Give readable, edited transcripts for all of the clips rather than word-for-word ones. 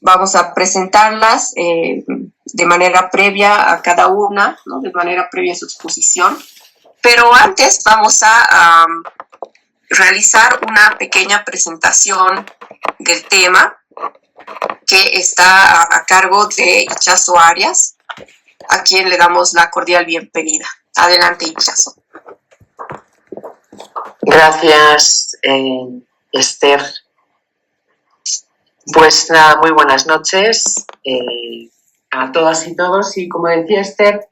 Vamos a presentarlas de manera previa a cada una, ¿no? De manera previa a su exposición. Pero antes vamos a realizar una pequeña presentación del tema que está a cargo de Ichazo Arias, a quien le damos la cordial bienvenida. Adelante, Ichazo. Gracias, Esther. Pues nada, muy buenas noches a todas y todos. Y como decía Esther,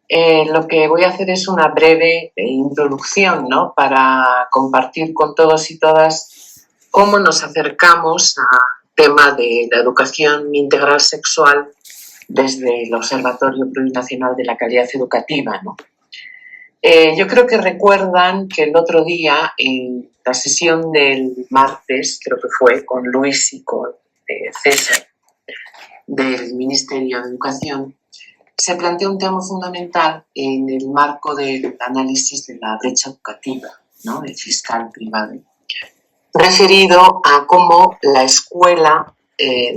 lo que voy a hacer es una breve introducción, ¿no? Para compartir con todos y todas cómo nos acercamos al tema de la educación integral sexual desde el Observatorio Plurinacional de la Calidad Educativa, ¿no? Yo creo que recuerdan que el otro día, en la sesión del martes, creo que fue, con Luis y con César, del Ministerio de Educación, se planteó un tema fundamental en el marco del análisis de la brecha educativa, ¿no? El fiscal privado, referido a cómo la escuela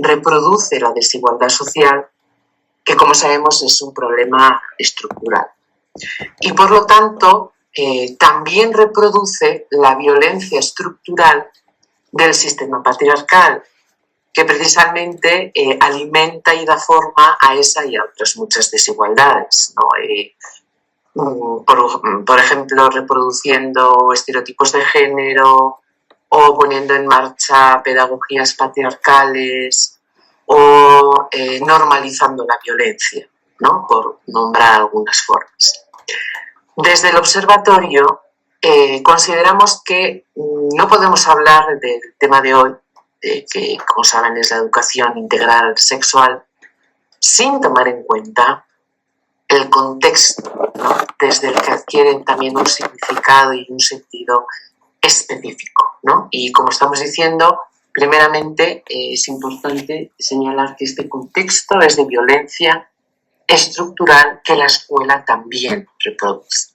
reproduce la desigualdad social, que como sabemos es un problema estructural. Y por lo tanto, también reproduce la violencia estructural del sistema patriarcal, que precisamente alimenta y da forma a esa y a otras muchas desigualdades, ¿no? Por ejemplo, reproduciendo estereotipos de género o poniendo en marcha pedagogías patriarcales o normalizando la violencia, ¿no? Por nombrar algunas formas. Desde el observatorio consideramos que no podemos hablar del tema de hoy, que como saben es la educación integral sexual, sin tomar en cuenta el contexto, ¿no? Desde el que adquieren también un significado y un sentido específico, ¿no? Y como estamos diciendo, primeramente es importante señalar que este contexto es de violencia estructural que la escuela también reproduce.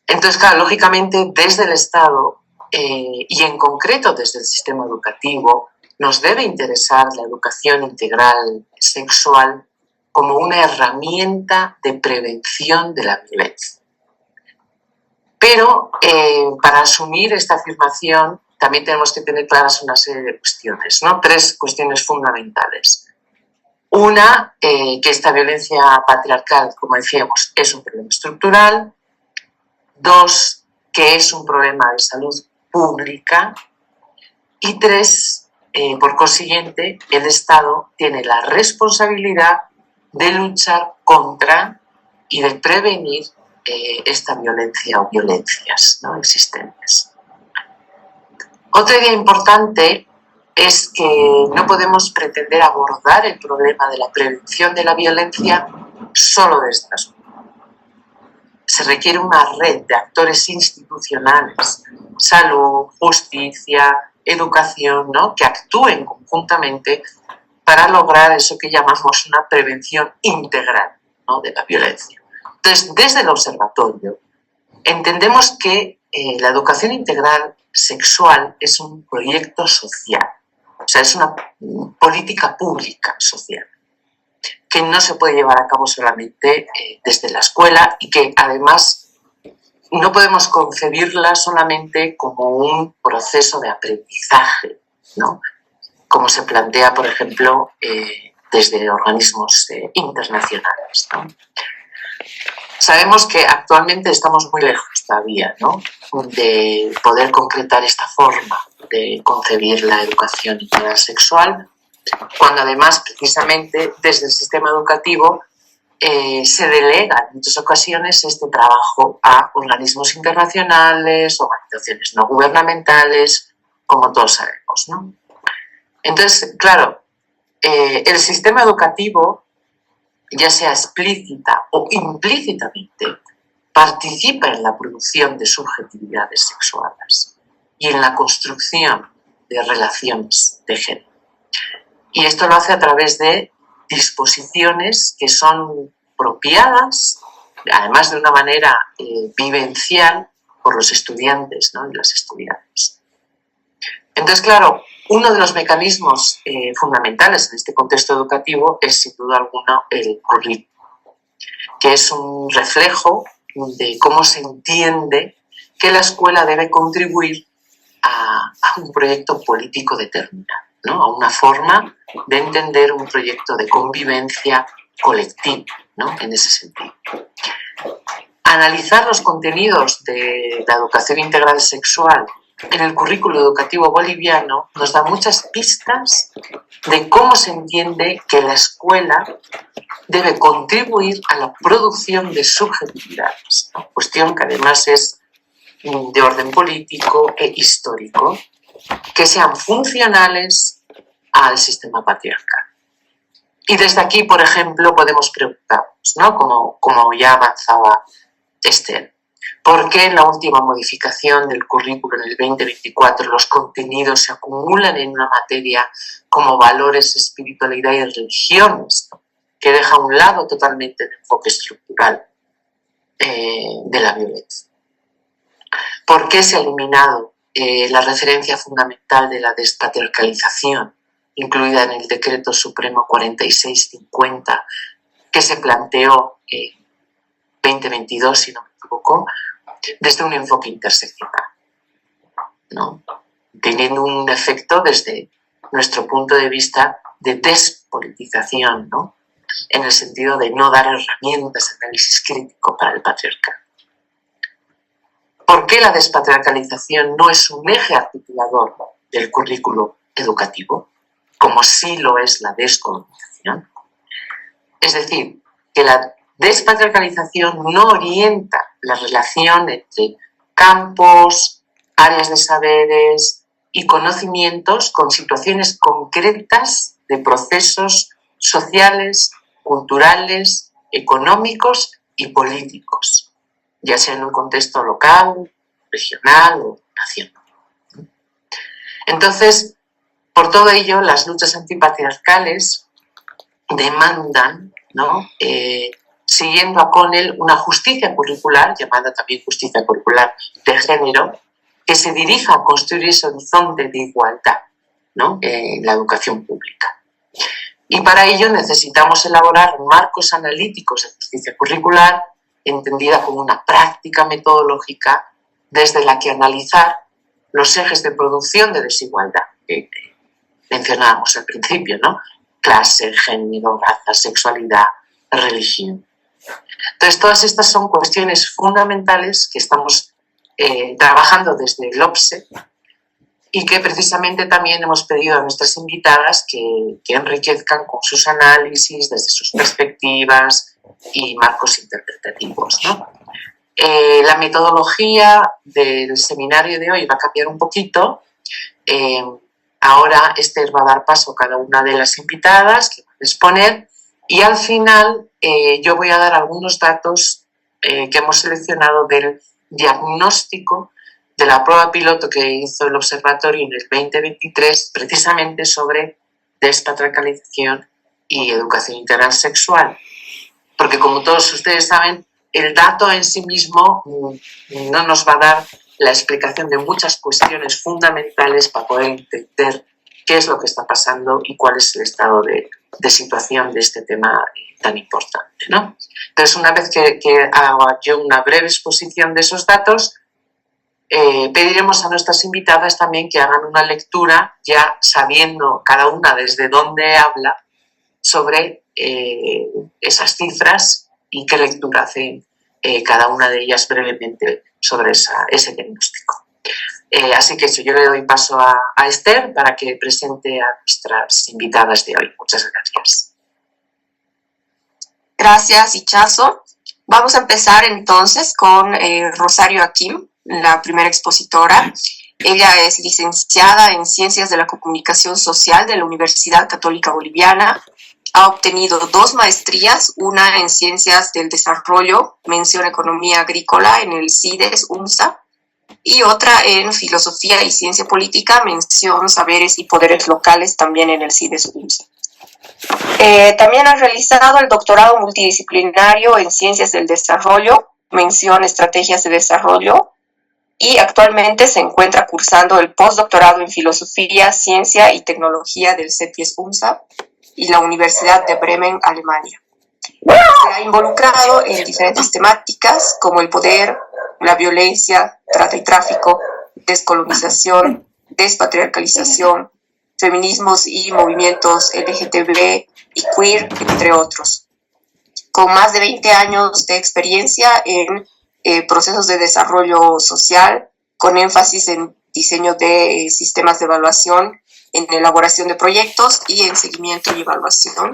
Entonces, claro, lógicamente desde el Estado y en concreto desde el sistema educativo nos debe interesar la educación integral sexual como una herramienta de prevención de la violencia. Pero para asumir esta afirmación también tenemos que tener claras una serie de cuestiones, ¿no? 3 cuestiones fundamentales. Una, que esta violencia patriarcal, como decíamos, es un problema estructural. 2, que es un problema de salud pública. Y 3, por consiguiente, el Estado tiene la responsabilidad de luchar contra y de prevenir esta violencia o violencias, ¿no? existentes. Otra idea importante es que no podemos pretender abordar el problema de la prevención de la violencia solo desde la escuela. Se requiere una red de actores institucionales, salud, justicia, educación, ¿no? que actúen conjuntamente para lograr eso que llamamos una prevención integral, ¿no? de la violencia. Entonces, desde el observatorio, entendemos que la educación integral sexual es un proyecto social. O sea, es una política pública social que no se puede llevar a cabo solamente desde la escuela y que además no podemos concebirla solamente como un proceso de aprendizaje, ¿no? Como se plantea, por ejemplo, desde organismos internacionales, ¿no? Sabemos que actualmente estamos muy lejos todavía, ¿no? de poder concretar esta forma de concebir la educación integral sexual, cuando además precisamente desde el sistema educativo se delega en muchas ocasiones este trabajo a organismos internacionales, organizaciones no gubernamentales, como todos sabemos, ¿no? Entonces, claro, el sistema educativo, ya sea explícita o implícitamente, participa en la producción de subjetividades sexuales y en la construcción de relaciones de género. Y esto lo hace a través de disposiciones que son propiadas, además de una manera vivencial, por los estudiantes, ¿no? y las estudiantes. Entonces, claro, Uno de los mecanismos fundamentales en este contexto educativo es, sin duda alguna, el currículum, que es un reflejo de cómo se entiende que la escuela debe contribuir a un proyecto político determinado, ¿no? A una forma de entender un proyecto de convivencia colectiva, ¿no? En ese sentido. Analizar los contenidos de la educación integral sexual en el currículo educativo boliviano nos da muchas pistas de cómo se entiende que la escuela debe contribuir a la producción de subjetividades, ¿no? Cuestión que además es de orden político e histórico, que sean funcionales al sistema patriarcal. Y desde aquí, por ejemplo, podemos preguntarnos, ¿no? Como ya avanzaba Esther, ¿por qué en la última modificación del currículo en el 2024 los contenidos se acumulan en una materia como valores, espiritualidad y religiones, ¿no? Que deja a un lado totalmente el enfoque estructural de la violencia? ¿Por qué se ha eliminado la referencia fundamental de la despatriarcalización, incluida en el Decreto Supremo 4650, que se planteó en 2022, si no me equivoco, desde un enfoque interseccional, ¿no? Teniendo un efecto desde nuestro punto de vista de despolitización, ¿no? En el sentido de no dar herramientas de análisis crítico para el patriarcado. ¿Por qué la despatriarcalización no es un eje articulador del currículo educativo, como sí lo es la descolonización? Es decir, que la despatriarcalización no orienta la relación entre campos, áreas de saberes y conocimientos con situaciones concretas de procesos sociales, culturales, económicos y políticos, ya sea en un contexto local, regional o nacional. Entonces, por todo ello, las luchas antipatriarcales demandan, ¿no? Siguiendo a Connell, una justicia curricular, llamada también justicia curricular de género, que se dirija a construir ese horizonte de igualdad, ¿no? En la educación pública. Y para ello necesitamos elaborar marcos analíticos de justicia curricular, entendida como una práctica metodológica desde la que analizar los ejes de producción de desigualdad que mencionábamos al principio, ¿no? Clase, género, raza, sexualidad, religión. Entonces, todas estas son cuestiones fundamentales que estamos trabajando desde el OPSE y que precisamente también hemos pedido a nuestras invitadas que enriquezcan con sus análisis desde sus perspectivas y marcos interpretativos, ¿no? La metodología del seminario de hoy va a cambiar un poquito. Ahora Esther va a dar paso a cada una de las invitadas que van a exponer y al final yo voy a dar algunos datos que hemos seleccionado del diagnóstico de la prueba piloto que hizo el observatorio en el 2023 precisamente sobre despatriarcalización y educación integral sexual. Porque como todos ustedes saben, el dato en sí mismo no nos va a dar la explicación de muchas cuestiones fundamentales para poder entender qué es lo que está pasando y cuál es el estado de situación de este tema tan importante, ¿no? Entonces, una vez que haga yo una breve exposición de esos datos, pediremos a nuestras invitadas también que hagan una lectura, ya sabiendo cada una desde dónde habla, sobre esas cifras y qué lectura hace cada una de ellas brevemente sobre ese diagnóstico. Así que eso, yo le doy paso a Esther para que presente a nuestras invitadas de hoy. Muchas gracias. Gracias, Ichazo. Vamos a empezar entonces con Rosario Akim, la primera expositora. Ella es licenciada en Ciencias de la Comunicación Social de la Universidad Católica Boliviana. Ha obtenido 2 maestrías, una en Ciencias del Desarrollo, mención Economía Agrícola en el CIDES UNSA, y otra en Filosofía y Ciencia Política, mención Saberes y Poderes Locales, también en el CIDES UNSA. También ha realizado el doctorado multidisciplinario en Ciencias del Desarrollo, mención Estrategias de Desarrollo, y actualmente se encuentra cursando el postdoctorado en Filosofía, Ciencia y Tecnología del CEPIES UNSA y la Universidad de Bremen, Alemania. Se ha involucrado en diferentes temáticas como el poder, la violencia, trata y tráfico, descolonización, despatriarcalización, feminismos y movimientos LGTB y queer, entre otros. Con más de 20 años de experiencia en procesos de desarrollo social, con énfasis en diseño de sistemas de evaluación, en elaboración de proyectos y en seguimiento y evaluación.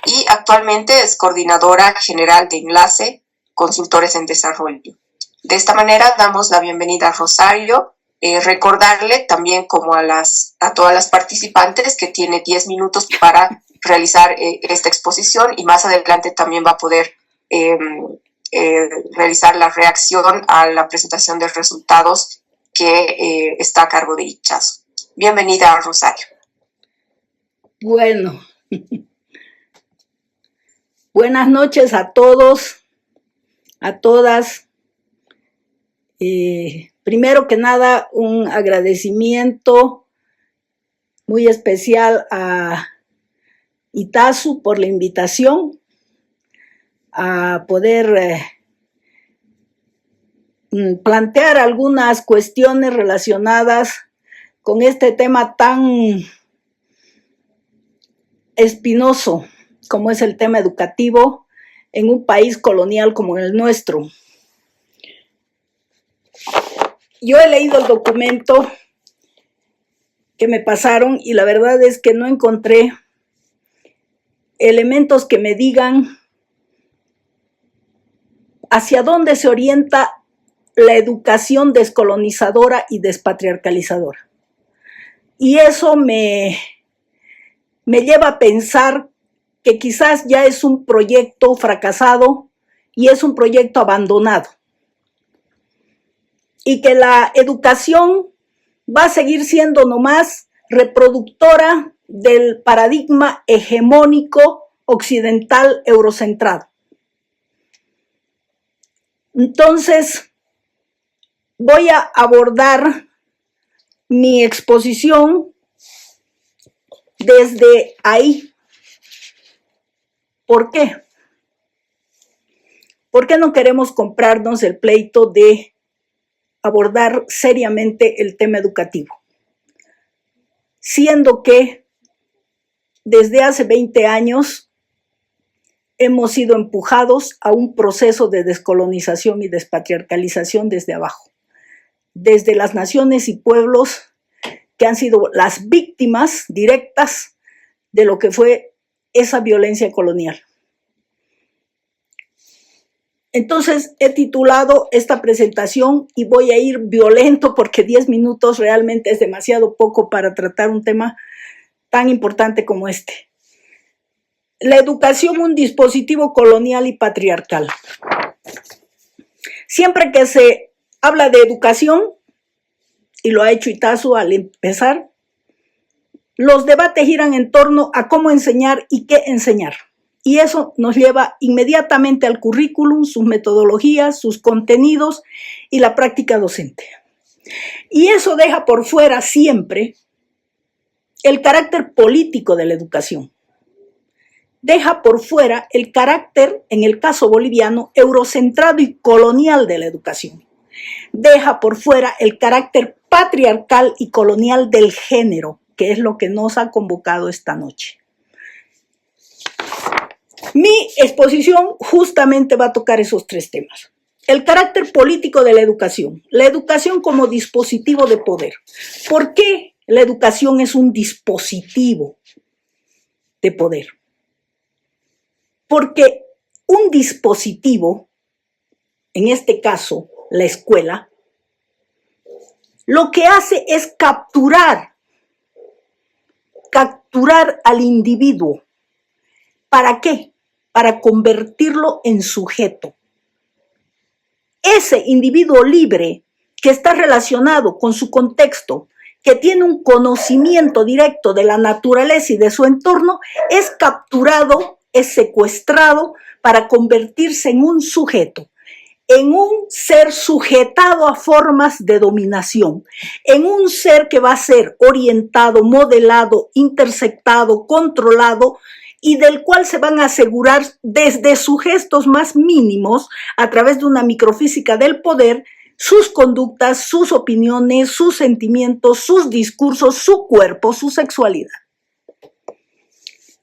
Y actualmente es coordinadora general de Enlace Consultores en Desarrollo. De esta manera damos la bienvenida a Rosario, recordarle también como a todas las participantes que tiene 10 minutos para realizar esta exposición y más adelante también va a poder realizar la reacción a la presentación de resultados que está a cargo de Ichazo. Bienvenida, Rosario. Bueno, buenas noches a todos, a todas. Primero que nada, un agradecimiento muy especial a Itazu por la invitación a poder plantear algunas cuestiones relacionadas con este tema tan espinoso como es el tema educativo en un país colonial como el nuestro. Yo he leído el documento que me pasaron y la verdad es que no encontré elementos que me digan hacia dónde se orienta la educación descolonizadora y despatriarcalizadora. Y eso me lleva a pensar que quizás ya es un proyecto fracasado y es un proyecto abandonado. Y que la educación va a seguir siendo nomás reproductora del paradigma hegemónico occidental eurocentrado. Entonces, voy a abordar mi exposición desde ahí. ¿Por qué? ¿Por qué no queremos comprarnos el pleito de abordar seriamente el tema educativo? Siendo que desde hace 20 años hemos sido empujados a un proceso de descolonización y despatriarcalización desde abajo, desde las naciones y pueblos que han sido las víctimas directas de lo que fue esa violencia colonial. Entonces he titulado esta presentación y voy a ir violento porque 10 minutos realmente es demasiado poco para tratar un tema tan importante como este. La educación, un dispositivo colonial y patriarcal. Siempre que se habla de educación, y lo ha hecho Itazu al empezar, los debates giran en torno a cómo enseñar y qué enseñar. Y eso nos lleva inmediatamente al currículum, sus metodologías, sus contenidos y la práctica docente. Y eso deja por fuera siempre el carácter político de la educación. Deja por fuera el carácter, en el caso boliviano, eurocentrado y colonial de la educación. Deja por fuera el carácter patriarcal y colonial del género, que es lo que nos ha convocado esta noche. Mi exposición justamente va a tocar esos tres temas. El carácter político de la educación como dispositivo de poder. ¿Por qué la educación es un dispositivo de poder? Porque un dispositivo, en este caso la escuela, lo que hace es capturar al individuo. ¿Para qué? Para convertirlo en sujeto. Ese individuo libre que está relacionado con su contexto, que tiene un conocimiento directo de la naturaleza y de su entorno, es capturado, es secuestrado para convertirse en un sujeto. en un ser sujetado a formas de dominación, en un ser que va a ser orientado, modelado, interceptado, controlado y del cual se van a asegurar desde sus gestos más mínimos, a través de una microfísica del poder, sus conductas, sus opiniones, sus sentimientos, sus discursos, su cuerpo, su sexualidad.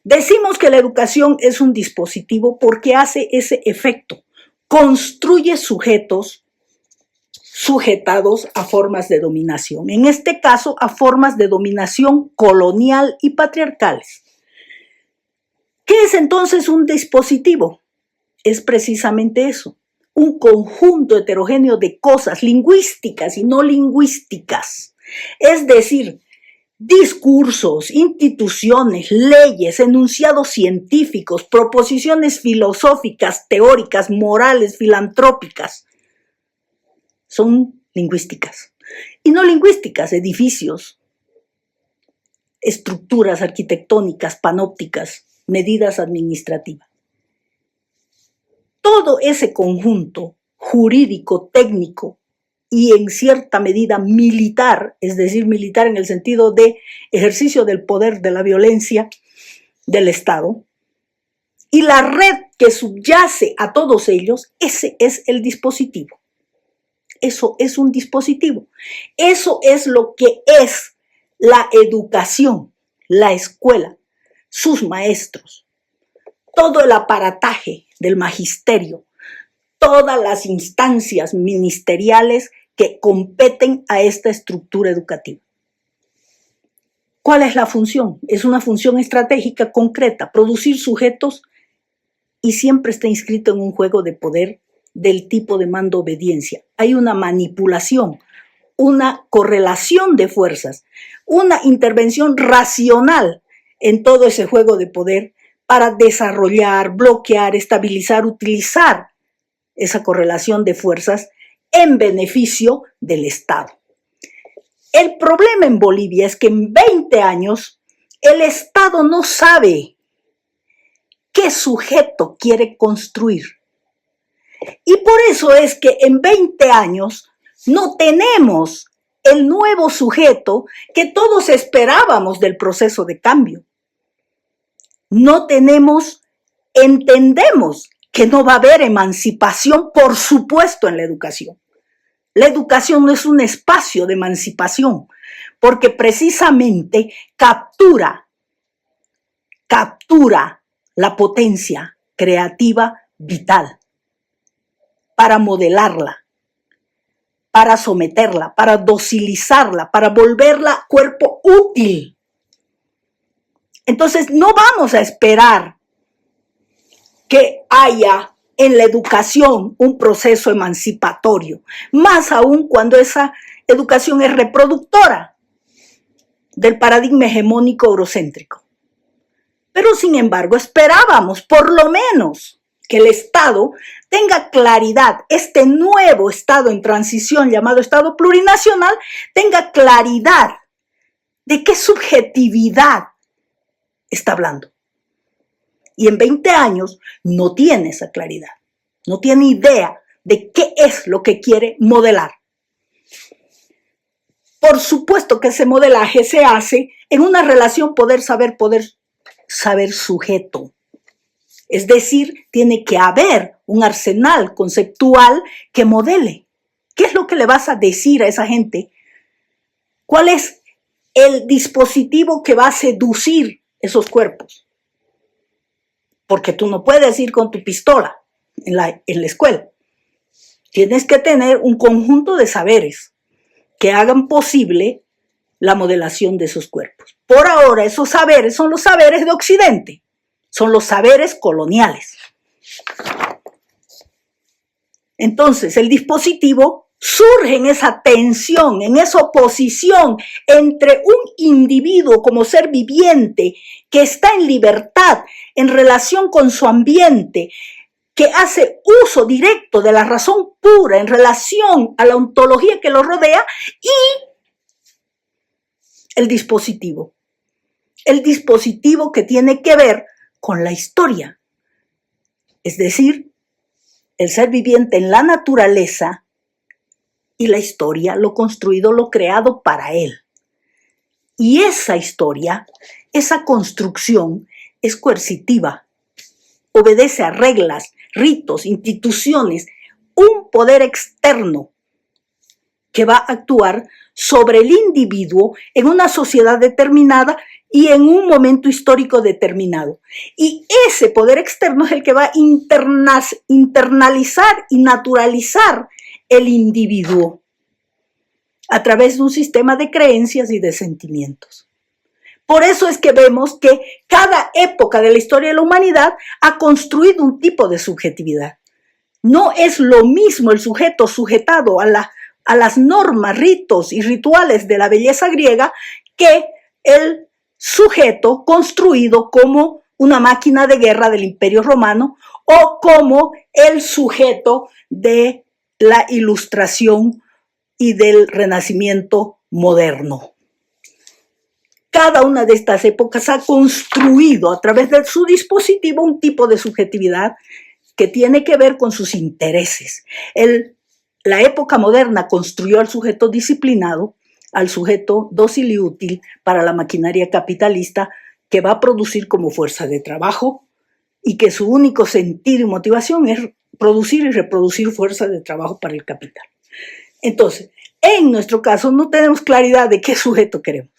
Decimos que la educación es un dispositivo porque hace ese efecto. Construye sujetos sujetados a formas de dominación, en este caso a formas de dominación colonial y patriarcales. ¿Qué es entonces un dispositivo? Es precisamente eso, un conjunto heterogéneo de cosas lingüísticas y no lingüísticas, es decir, discursos, instituciones, leyes, enunciados científicos, proposiciones filosóficas, teóricas, morales, filantrópicas, son lingüísticas. Y no lingüísticas, edificios, estructuras arquitectónicas, panópticas, medidas administrativas. Todo ese conjunto jurídico, técnico, y en cierta medida militar, es decir, militar en el sentido de ejercicio del poder, de la violencia del Estado, y la red que subyace a todos ellos, ese es el dispositivo. Eso es un dispositivo. Eso es lo que es la educación, la escuela, sus maestros, todo el aparataje del magisterio, todas las instancias ministeriales que competen a esta estructura educativa. ¿Cuál es la función? Es una función estratégica concreta, producir sujetos, y siempre está inscrito en un juego de poder del tipo de mando-obediencia. Hay una manipulación, una correlación de fuerzas, una intervención racional en todo ese juego de poder para desarrollar, bloquear, estabilizar, utilizar esa correlación de fuerzas en beneficio del Estado. El problema en Bolivia es que en 20 años el Estado no sabe qué sujeto quiere construir. Y por eso es que en 20 años no tenemos el nuevo sujeto que todos esperábamos del proceso de cambio. No tenemos, entendemos que no va a haber emancipación, por supuesto, en la educación. La educación no es un espacio de emancipación, porque precisamente captura la potencia creativa vital para modelarla, para someterla, para docilizarla, para volverla cuerpo útil. Entonces, no vamos a esperar que haya en la educación un proceso emancipatorio, más aún cuando esa educación es reproductora del paradigma hegemónico eurocéntrico. Pero, sin embargo, esperábamos por lo menos que el Estado tenga claridad, este nuevo Estado en transición llamado Estado plurinacional, tenga claridad de qué subjetividad está hablando. Y en 20 años no tiene esa claridad, no tiene idea de qué es lo que quiere modelar. Por supuesto que ese modelaje se hace en una relación poder-saber sujeto. Es decir, tiene que haber un arsenal conceptual que modele. ¿Qué es lo que le vas a decir a esa gente? ¿Cuál es el dispositivo que va a seducir esos cuerpos? Porque tú no puedes ir con tu pistola en la escuela. Tienes que tener un conjunto de saberes que hagan posible la modelación de esos cuerpos. Por ahora, esos saberes son los saberes de Occidente, son los saberes coloniales. Entonces, el dispositivo surge en esa tensión, en esa oposición entre un individuo como ser viviente que está en libertad en relación con su ambiente, que hace uso directo de la razón pura en relación a la ontología que lo rodea, y el dispositivo que tiene que ver con la historia, es decir, el ser viviente en la naturaleza y la historia, lo construido, lo creado para él. Y esa historia, esa construcción es coercitiva, obedece a reglas, ritos, instituciones, un poder externo que va a actuar sobre el individuo en una sociedad determinada y en un momento histórico determinado. Y ese poder externo es el que va a internalizar y naturalizar el individuo a través de un sistema de creencias y de sentimientos. Por eso es que vemos que cada época de la historia de la humanidad ha construido un tipo de subjetividad. No es lo mismo el sujeto sujetado a las normas, ritos y rituales de la belleza griega que el sujeto construido como una máquina de guerra del Imperio Romano o como el sujeto de la Ilustración y del Renacimiento moderno. Cada una de estas épocas ha construido a través de su dispositivo un tipo de subjetividad que tiene que ver con sus intereses. La época moderna construyó al sujeto disciplinado, al sujeto dócil y útil para la maquinaria capitalista que va a producir como fuerza de trabajo y que su único sentido y motivación es producir y reproducir fuerza de trabajo para el capital. Entonces, en nuestro caso no tenemos claridad de qué sujeto queremos.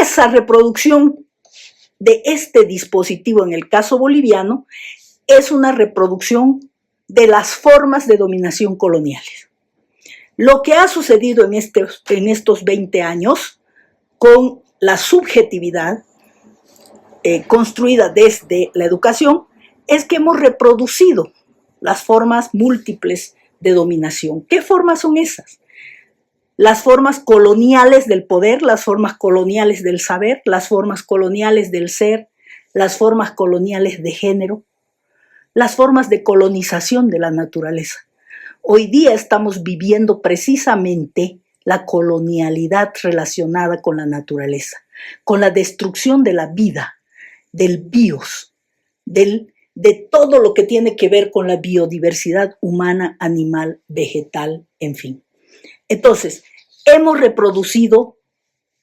Esa reproducción de este dispositivo en el caso boliviano es una reproducción de las formas de dominación coloniales. Lo que ha sucedido en estos 20 años con la subjetividad construida desde la educación es que hemos reproducido las formas múltiples de dominación. ¿Qué formas son esas? Las formas coloniales del poder, las formas coloniales del saber, las formas coloniales del ser, las formas coloniales de género, las formas de colonización de la naturaleza. Hoy día estamos viviendo precisamente la colonialidad relacionada con la naturaleza, con la destrucción de la vida, del bios, de todo lo que tiene que ver con la biodiversidad humana, animal, vegetal, en fin. Entonces, hemos reproducido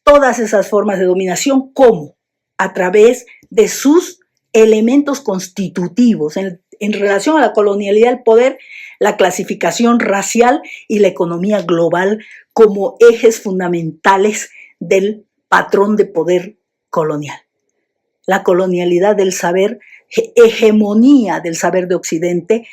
todas esas formas de dominación. ¿Cómo? A través de sus elementos constitutivos en relación a la colonialidad del poder, la clasificación racial y la economía global como ejes fundamentales del patrón de poder colonial. La colonialidad del saber, hegemonía del saber de Occidente,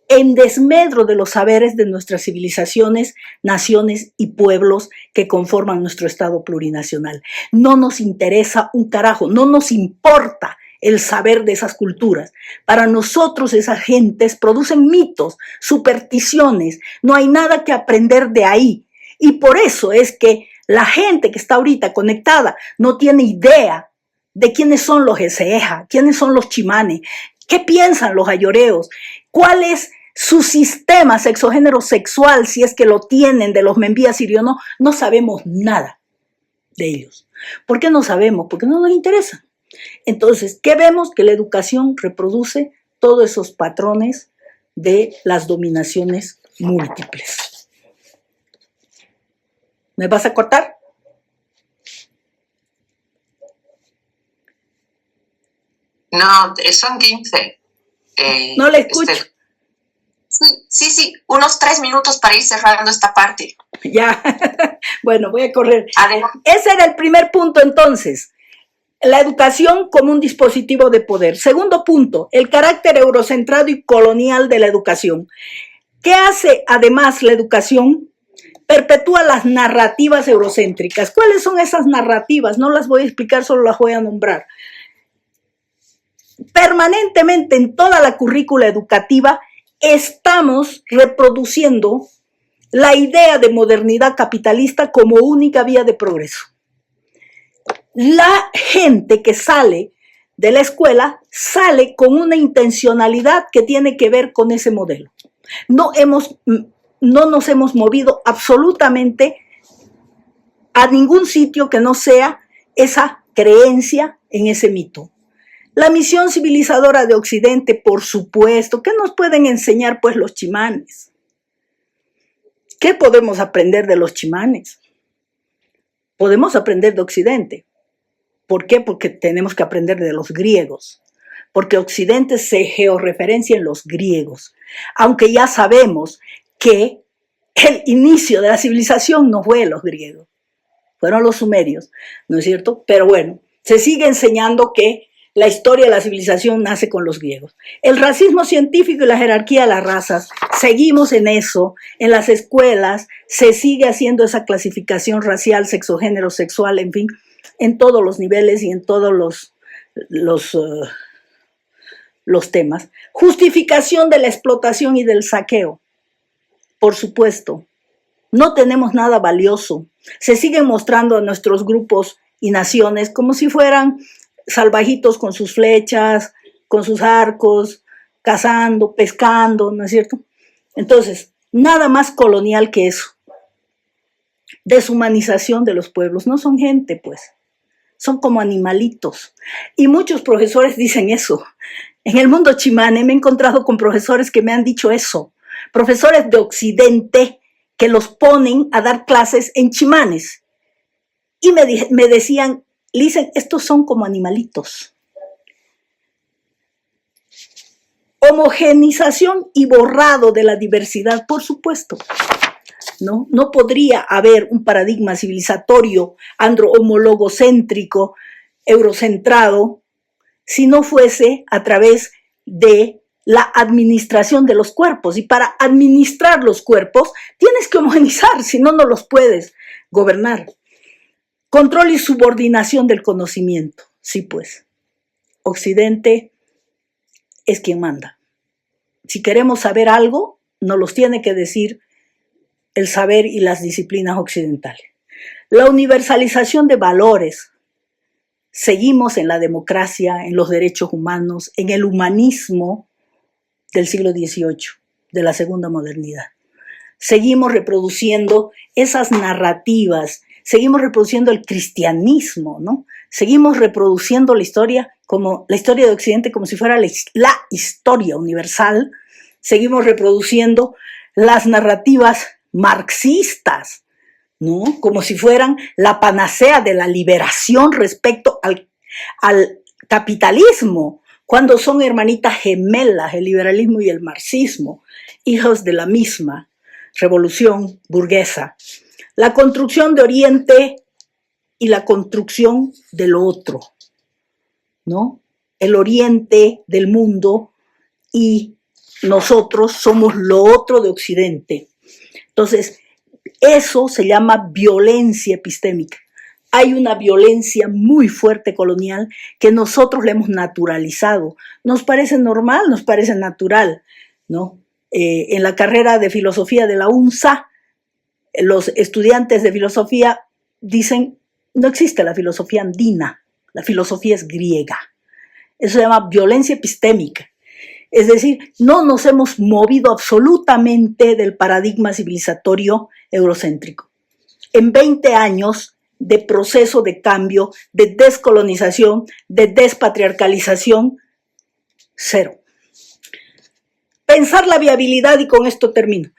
en desmedro de los saberes de nuestras civilizaciones, naciones y pueblos que conforman nuestro Estado plurinacional. No nos interesa un carajo, no nos importa el saber de esas culturas. Para nosotros esas gentes producen mitos, supersticiones, no hay nada que aprender de ahí. Y por eso es que la gente que está ahorita conectada no tiene idea de quiénes son los Eseja, quiénes son los chimanes, qué piensan los ayoreos, cuál es su sistema sexogénero sexual, si es que lo tienen, de los membías sirios, no sabemos nada de ellos. ¿Por qué no sabemos? Porque no nos interesa. Entonces, ¿qué vemos? Que la educación reproduce todos esos patrones de las dominaciones múltiples. ¿Me vas a cortar? No, son 15. No le escucho. Sí, unos 3 minutos para ir cerrando esta parte. Ya, bueno, voy a correr. Adelante. Ese era el primer punto entonces. La educación como un dispositivo de poder. Segundo punto, el carácter eurocentrado y colonial de la educación. ¿Qué hace además la educación? Perpetúa las narrativas eurocéntricas. ¿Cuáles son esas narrativas? No las voy a explicar, solo las voy a nombrar. Permanentemente en toda la currícula educativa estamos reproduciendo la idea de modernidad capitalista como única vía de progreso. La gente que sale de la escuela sale con una intencionalidad que tiene que ver con ese modelo. No nos hemos movido absolutamente a ningún sitio que no sea esa creencia en ese mito. La misión civilizadora de Occidente, por supuesto. ¿Qué nos pueden enseñar pues los chimanes? ¿Qué podemos aprender de los chimanes? Podemos aprender de Occidente. ¿Por qué? Porque tenemos que aprender de los griegos. Porque Occidente se georreferencia en los griegos. Aunque ya sabemos que el inicio de la civilización no fue los griegos, fueron los sumerios, ¿no es cierto? Pero bueno, se sigue enseñando que la historia de la civilización nace con los griegos. El racismo científico y la jerarquía de las razas, seguimos en eso, en las escuelas se sigue haciendo esa clasificación racial, sexogénero, sexual, en fin, en todos los niveles y en todos los temas. Justificación de la explotación y del saqueo, por supuesto. No tenemos nada valioso. Se siguen mostrando a nuestros grupos y naciones como si fueran salvajitos con sus flechas, con sus arcos, cazando, pescando, ¿no es cierto? Entonces, nada más colonial que eso. Deshumanización de los pueblos. No son gente, pues. Son como animalitos. Y muchos profesores dicen eso. En el mundo chimane me he encontrado con profesores que me han dicho eso. Profesores de Occidente que los ponen a dar clases en chimanes. Y me decían, dicen, estos son como animalitos. Homogenización y borrado de la diversidad, por supuesto. No podría haber un paradigma civilizatorio androhomologocéntrico, eurocentrado, si no fuese a través de la administración de los cuerpos. Y para administrar los cuerpos tienes que homogenizar, si no, no los puedes gobernar. Control y subordinación del conocimiento. Sí, pues, Occidente es quien manda. Si queremos saber algo, nos los tiene que decir el saber y las disciplinas occidentales. La universalización de valores. Seguimos en la democracia, en los derechos humanos, en el humanismo del siglo XVIII, de la segunda modernidad. Seguimos reproduciendo esas narrativas, seguimos reproduciendo el cristianismo, ¿no? Seguimos reproduciendo la historia de Occidente como si fuera la historia universal. Seguimos reproduciendo las narrativas marxistas, ¿no? Como si fueran la panacea de la liberación respecto al capitalismo, cuando son hermanitas gemelas, el liberalismo y el marxismo, hijos de la misma revolución burguesa. La construcción de Oriente y la construcción del otro, ¿no? El Oriente del mundo y nosotros somos lo otro de Occidente. Entonces, eso se llama violencia epistémica. Hay una violencia muy fuerte colonial que nosotros le hemos naturalizado. Nos parece normal, nos parece natural, ¿no? En la carrera de filosofía de la UNSA, los estudiantes de filosofía dicen, no existe la filosofía andina, la filosofía es griega. Eso se llama violencia epistémica. Es decir, no nos hemos movido absolutamente del paradigma civilizatorio eurocéntrico. En 20 años de proceso de cambio, de descolonización, de despatriarcalización, cero. Pensar la viabilidad, y con esto termino,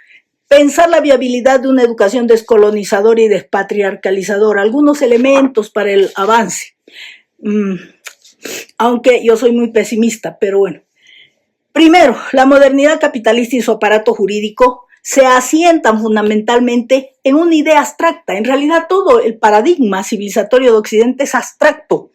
pensar la viabilidad de una educación descolonizadora y despatriarcalizadora, algunos elementos para el avance, aunque yo soy muy pesimista, pero bueno. Primero, la modernidad capitalista y su aparato jurídico se asientan fundamentalmente en una idea abstracta. En realidad todo el paradigma civilizatorio de Occidente es abstracto,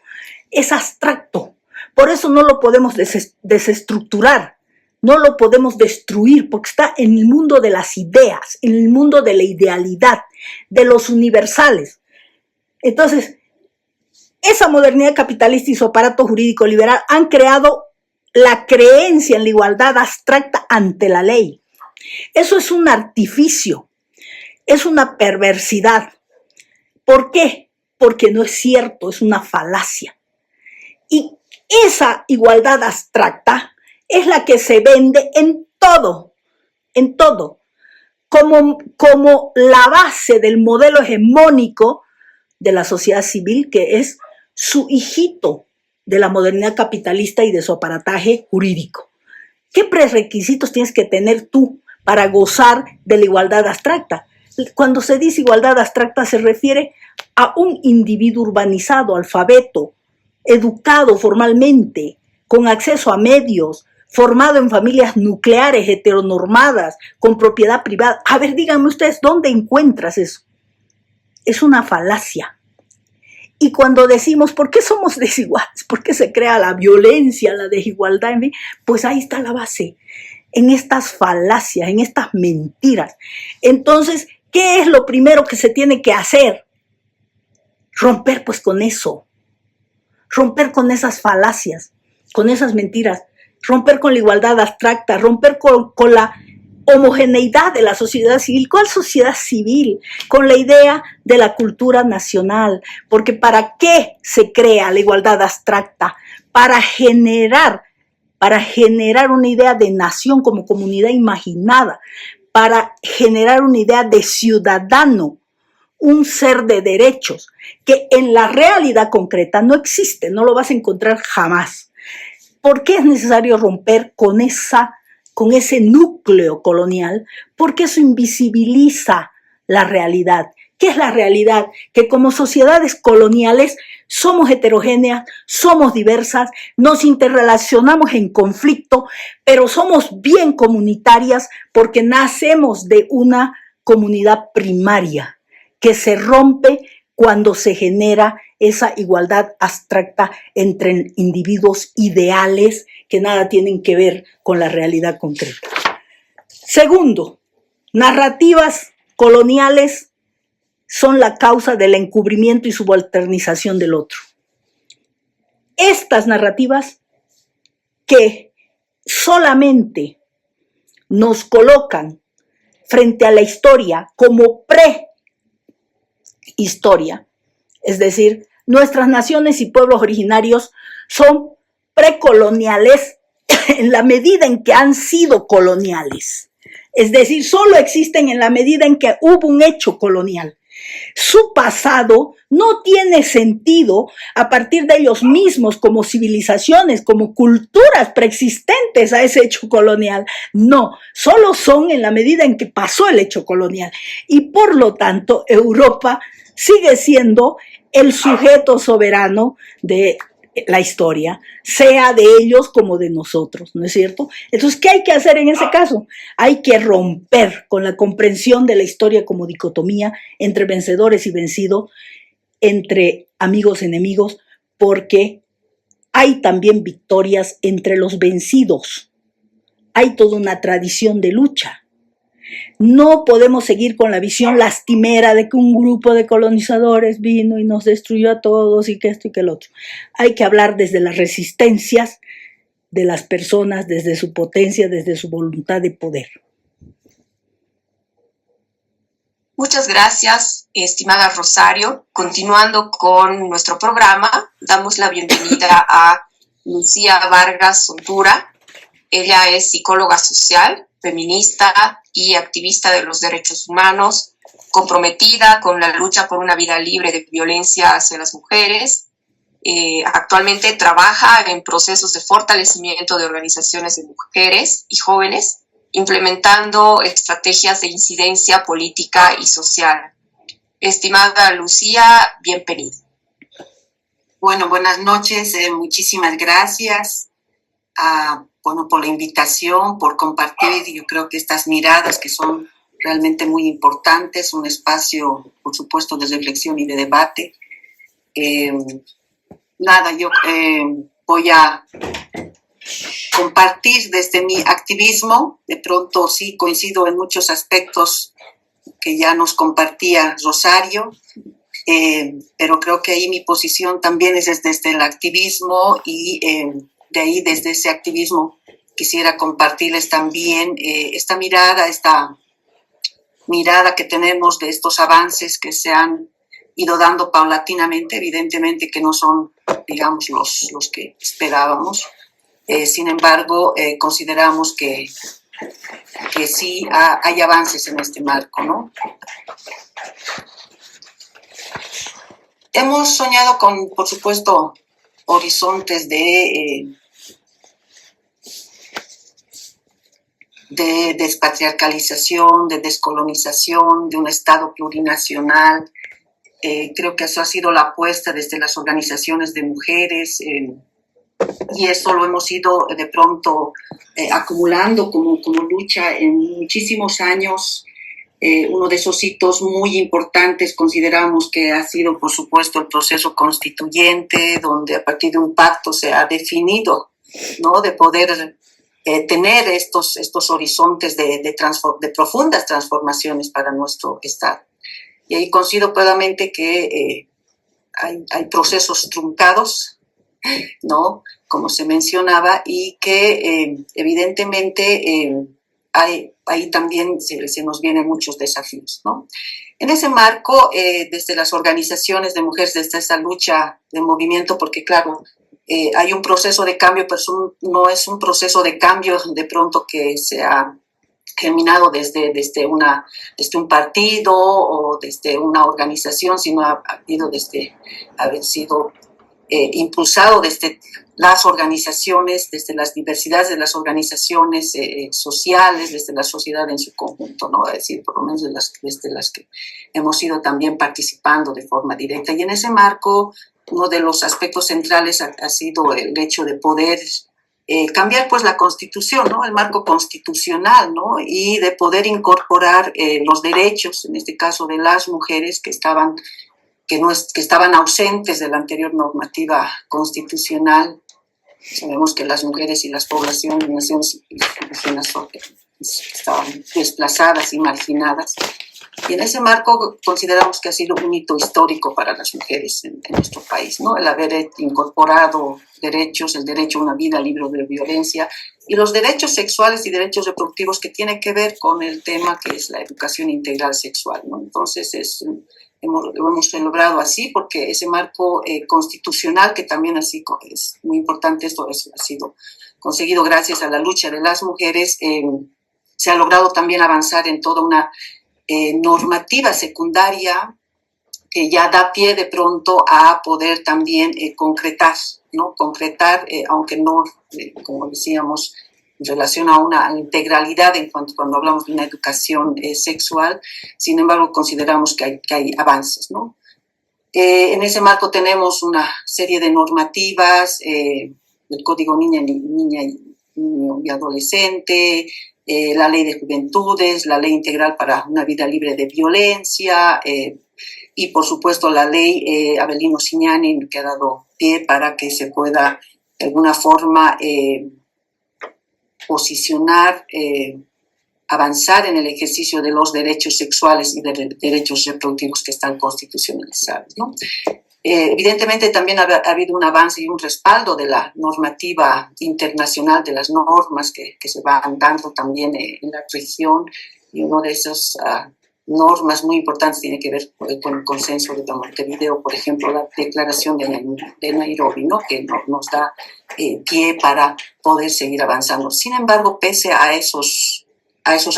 Por eso no lo podemos desestructurar, no lo podemos destruir, porque está en el mundo de las ideas, en el mundo de la idealidad, de los universales. Entonces, esa modernidad capitalista y su aparato jurídico liberal han creado la creencia en la igualdad abstracta ante la ley. Eso es un artificio, es una perversidad. ¿Por qué? Porque no es cierto, es una falacia. Y esa igualdad abstracta es la que se vende en todo, como la base del modelo hegemónico de la sociedad civil, que es su hijito, de la modernidad capitalista y de su aparataje jurídico. ¿Qué prerequisitos tienes que tener tú para gozar de la igualdad abstracta? Cuando se dice igualdad abstracta se refiere a un individuo urbanizado, alfabeto, educado formalmente, con acceso a medios, formado en familias nucleares, heteronormadas, con propiedad privada. A ver, díganme ustedes, ¿dónde encuentras eso? Es una falacia. Y cuando decimos, ¿por qué somos desiguales? ¿Por qué se crea la violencia, la desigualdad? Pues ahí está la base, en estas falacias, en estas mentiras. Entonces, ¿qué es lo primero que se tiene que hacer? Romper pues con eso, romper con esas falacias, con esas mentiras, romper con la igualdad abstracta, romper con la homogeneidad de la sociedad civil. ¿Cuál sociedad civil? Con la idea de la cultura nacional. Porque ¿para qué se crea la igualdad abstracta? Para generar una idea de nación como comunidad imaginada, para generar una idea de ciudadano, un ser de derechos, que en la realidad concreta no existe, no lo vas a encontrar jamás. ¿Por qué es necesario romper con ese núcleo colonial? Porque eso invisibiliza la realidad. ¿Qué es la realidad? Que como sociedades coloniales somos heterogéneas, somos diversas, nos interrelacionamos en conflicto, pero somos bien comunitarias porque nacemos de una comunidad primaria que se rompe cuando se genera esa igualdad abstracta entre individuos ideales que nada tienen que ver con la realidad concreta. Segundo, narrativas coloniales son la causa del encubrimiento y subalternización del otro. Estas narrativas que solamente nos colocan frente a la historia como prehistoria, es decir, nuestras naciones y pueblos originarios son precoloniales en la medida en que han sido coloniales. Es decir, solo existen en la medida en que hubo un hecho colonial. Su pasado no tiene sentido a partir de ellos mismos como civilizaciones, como culturas preexistentes a ese hecho colonial. No, solo son en la medida en que pasó el hecho colonial. Y por lo tanto, Europa sigue siendo el sujeto soberano de la historia, sea de ellos como de nosotros, ¿no es cierto? Entonces, ¿qué hay que hacer en ese caso? Hay que romper con la comprensión de la historia como dicotomía entre vencedores y vencidos, entre amigos y enemigos, porque hay también victorias entre los vencidos. Hay toda una tradición de lucha. No podemos seguir con la visión lastimera de que un grupo de colonizadores vino y nos destruyó a todos y que esto y que el otro. Hay que hablar desde las resistencias de las personas, desde su potencia, desde su voluntad de poder. Muchas gracias, estimada Rosario. Continuando con nuestro programa, damos la bienvenida a Lucía Vargas Sontura. Ella es psicóloga social, feminista y activista de los derechos humanos, comprometida con la lucha por una vida libre de violencia hacia las mujeres. Actualmente trabaja en procesos de fortalecimiento de organizaciones de mujeres y jóvenes, implementando estrategias de incidencia política y social. Estimada Lucía, bienvenida. Bueno, buenas noches, muchísimas gracias por la invitación, por compartir, yo creo que estas miradas que son realmente muy importantes, un espacio, por supuesto, de reflexión y de debate. Yo voy a compartir desde mi activismo. De pronto sí coincido en muchos aspectos que ya nos compartía Rosario, pero creo que ahí mi posición también es desde el activismo y de ahí, desde ese activismo, quisiera compartirles también esta mirada que tenemos de estos avances que se han ido dando paulatinamente, evidentemente que no son, digamos, los que esperábamos. Sin embargo, consideramos que sí hay avances en este marco, ¿no? Hemos soñado con, por supuesto, horizontes de despatriarcalización, de descolonización, de un Estado plurinacional. Creo que eso ha sido la apuesta desde las organizaciones de mujeres, y eso lo hemos ido de pronto acumulando como lucha en muchísimos años. Uno de esos hitos muy importantes consideramos que ha sido, por supuesto, el proceso constituyente, donde a partir de un pacto se ha definido, ¿no?, de poder tener estos horizontes de profundas transformaciones para nuestro Estado. Y ahí coincido plenamente que hay procesos truncados, ¿no?, como se mencionaba, y que evidentemente ahí también se nos vienen muchos desafíos, ¿no? En ese marco, desde las organizaciones de mujeres, desde esta lucha de movimiento, porque claro, hay un proceso de cambio, pero no es un proceso de cambio de pronto que se ha germinado desde un partido o desde una organización, sino ha habido desde haber sido impulsado desde las organizaciones, desde las diversidades de las organizaciones sociales, desde la sociedad en su conjunto, ¿no? Es decir, por lo menos desde las que hemos ido también participando de forma directa. Y en ese marco, uno de los aspectos centrales ha sido el hecho de poder cambiar pues la Constitución, ¿no?, el marco constitucional, ¿no?, y de poder incorporar los derechos, en este caso de las mujeres que estaban ausentes de la anterior normativa constitucional. Sabemos que las mujeres y las poblaciones indígenas estaban desplazadas y marginadas. Y en ese marco consideramos que ha sido un hito histórico para las mujeres en nuestro país, ¿no?, el haber incorporado derechos, el derecho a una vida libre de violencia y los derechos sexuales y derechos reproductivos que tienen que ver con el tema que es la educación integral sexual, ¿no? Entonces lo hemos logrado así porque ese marco constitucional, que también así es muy importante, esto ha sido conseguido gracias a la lucha de las mujeres, se ha logrado también avanzar en toda una normativa secundaria que ya da pie de pronto a poder también concretar, ¿no? Aunque no, como decíamos, en relación a una integralidad cuando hablamos de una educación sexual. Sin embargo, consideramos que hay avances, ¿no? En ese marco tenemos una serie de normativas, el Código Niño y Adolescente, la Ley de Juventudes, la Ley Integral para una Vida Libre de Violencia, y por supuesto la Ley Avelino Cignani, que ha dado pie para que se pueda de alguna forma posicionar, avanzar en el ejercicio de los derechos sexuales y de derechos reproductivos que están constitucionalizados, ¿no? Evidentemente también ha habido un avance y un respaldo de la normativa internacional, de las normas que se van dando también en la región, y una de esas normas muy importantes tiene que ver con el consenso de Montevideo, por ejemplo, la declaración de Nairobi, ¿no?, que nos da pie para poder seguir avanzando. Sin embargo, pese a esos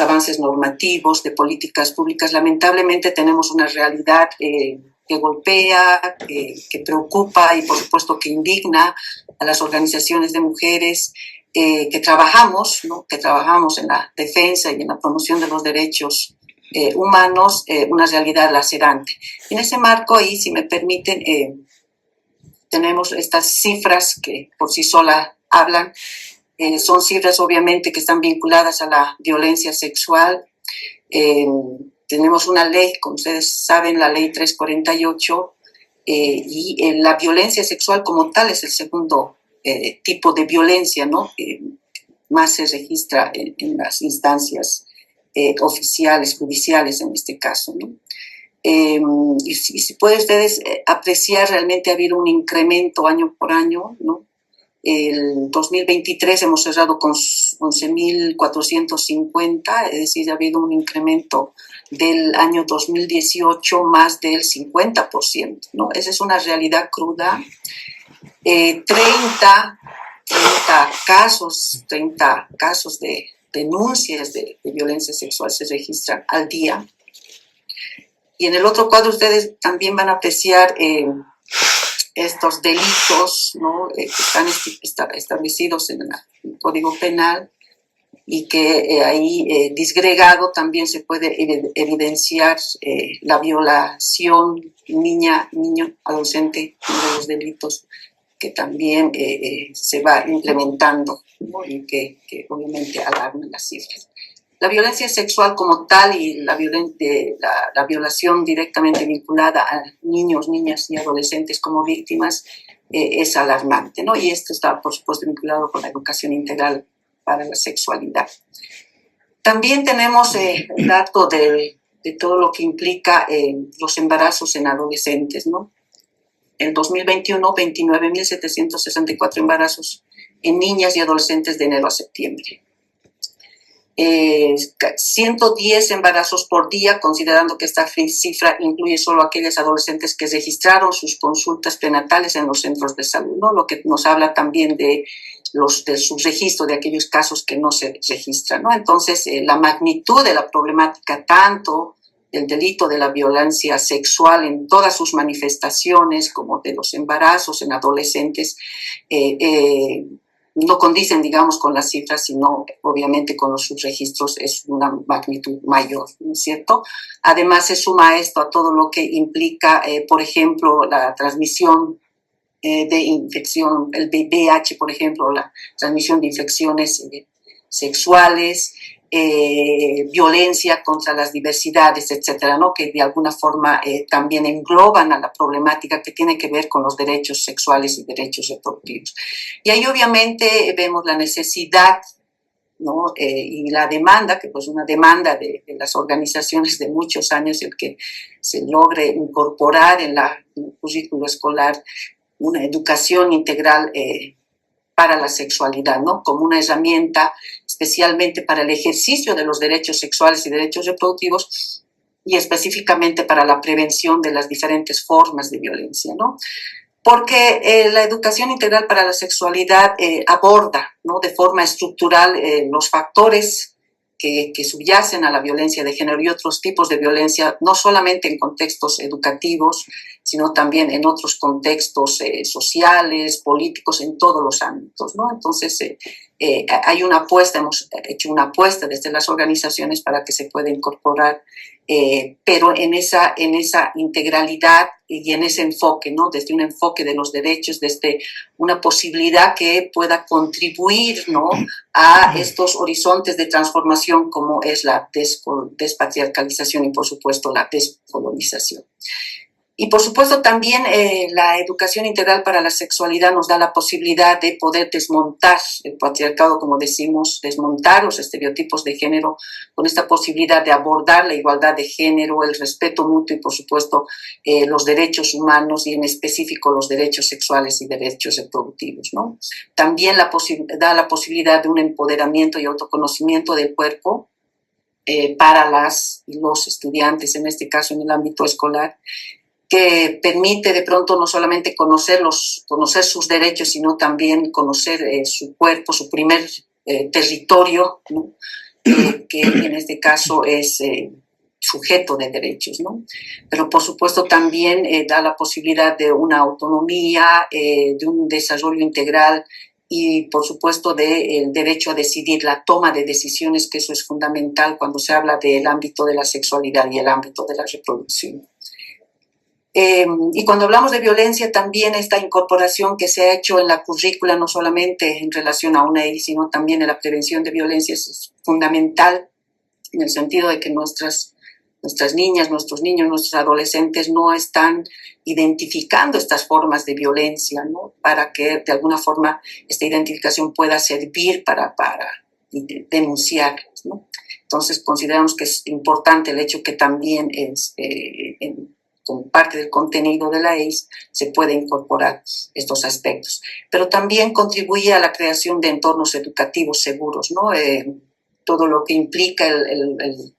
avances normativos de políticas públicas, lamentablemente tenemos una realidad que golpea, que preocupa y por supuesto que indigna a las organizaciones de mujeres que trabajamos, ¿no?, que trabajamos en la defensa y en la promoción de los derechos humanos, una realidad lacerante. En ese marco, ahí, si me permiten, tenemos estas cifras que por sí solas hablan. Son cifras obviamente que están vinculadas a la violencia sexual. Tenemos una ley, como ustedes saben, la ley 348, y la violencia sexual como tal es el segundo tipo de violencia, ¿no?, que más se registra en las instancias oficiales, judiciales en este caso, ¿no? Y si pueden ustedes apreciar, realmente ha habido un incremento año por año, ¿no? El 2023 hemos cerrado con 11.450, es decir, ha habido un incremento del año 2018 más del 50%, ¿no? Esa es una realidad cruda. 30 casos de denuncias de violencia sexual se registran al día. Y en el otro cuadro ustedes también van a apreciar estos delitos, ¿no? Que están establecidos en el Código Penal y que ahí disgregado también se puede evidenciar la violación niño, adolescente, uno de los delitos que también se va implementando, ¿no? Y que obviamente alarman las cifras. La violencia sexual como tal y la violación directamente vinculada a niños, niñas y adolescentes como víctimas es alarmante, ¿no? Y esto está, por supuesto, vinculado con la educación integral para la sexualidad. También tenemos el dato de todo lo que implica los embarazos en adolescentes, ¿no? En 2021, 29.764 embarazos en niñas y adolescentes de enero a septiembre. 110 embarazos por día, considerando que esta cifra incluye solo aquellos adolescentes que registraron sus consultas prenatales en los centros de salud, ¿no? Lo que nos habla también de su registro de aquellos casos que no se registran, ¿no? Entonces, la magnitud de la problemática, tanto del delito de la violencia sexual en todas sus manifestaciones, como de los embarazos en adolescentes, no condicen, digamos, con las cifras, sino obviamente con los subregistros es una magnitud mayor, ¿no es cierto? Además, se suma esto a todo lo que implica, por ejemplo, la transmisión de infección, el VIH, por ejemplo, la transmisión de infecciones sexuales, violencia contra las diversidades, etcétera, ¿no? Que de alguna forma también engloban a la problemática que tiene que ver con los derechos sexuales y derechos reproductivos. Y ahí obviamente vemos la necesidad, ¿no? Y la demanda, que pues una demanda de las organizaciones de muchos años, el que se logre incorporar en el currículo escolar una educación integral para la sexualidad, ¿no? Como una herramienta especialmente para el ejercicio de los derechos sexuales y derechos reproductivos y específicamente para la prevención de las diferentes formas de violencia, ¿no? Porque la educación integral para la sexualidad aborda, ¿no? De forma estructural los factores que subyacen a la violencia de género y otros tipos de violencia, no solamente en contextos educativos, sino también en otros contextos sociales, políticos, en todos los ámbitos, ¿no? Entonces, hay una apuesta, hemos hecho una apuesta desde las organizaciones para que se pueda incorporar, pero en esa integralidad y en ese enfoque, ¿no? Desde un enfoque de los derechos, desde una posibilidad que pueda contribuir, ¿no? A estos horizontes de transformación como es la despatriarcalización y, por supuesto, la descolonización. Y, por supuesto, también la educación integral para la sexualidad nos da la posibilidad de poder desmontar el patriarcado, como decimos, desmontar los estereotipos de género, con esta posibilidad de abordar la igualdad de género, el respeto mutuo y, por supuesto, los derechos humanos y, en específico, los derechos sexuales y derechos reproductivos, ¿no? También da la posibilidad de un empoderamiento y autoconocimiento del cuerpo para las y los estudiantes, en este caso en el ámbito escolar, que permite de pronto no solamente conocer sus derechos, sino también conocer su cuerpo, su primer territorio, ¿no? Que en este caso es sujeto de derechos, ¿no? Pero por supuesto también da la posibilidad de una autonomía, de un desarrollo integral y por supuesto del derecho a decidir, la toma de decisiones, que eso es fundamental cuando se habla del ámbito de la sexualidad y el ámbito de la reproducción. Y cuando hablamos de violencia, también esta incorporación que se ha hecho en la currícula, no solamente en relación a UNAIDS, sino también en la prevención de violencia, es fundamental en el sentido de que nuestras niñas, nuestros niños, nuestros adolescentes no están identificando estas formas de violencia, ¿no? Para que de alguna forma esta identificación pueda servir para denunciar, ¿no? Entonces consideramos que es importante el hecho que también como parte del contenido de la EIS se puede incorporar estos aspectos. Pero también contribuye a la creación de entornos educativos seguros, ¿no? Todo lo que implica el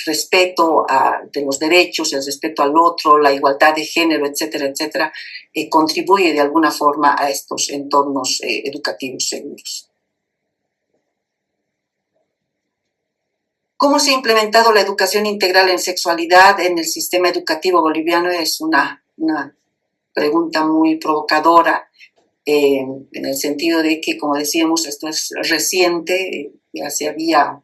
respeto de los derechos, el respeto al otro, la igualdad de género, etcétera, etcétera, contribuye de alguna forma a estos entornos educativos seguros. ¿Cómo se ha implementado la educación integral en sexualidad en el sistema educativo boliviano? Es una una pregunta muy provocadora, en el sentido de que, como decíamos, esto es reciente, ya se había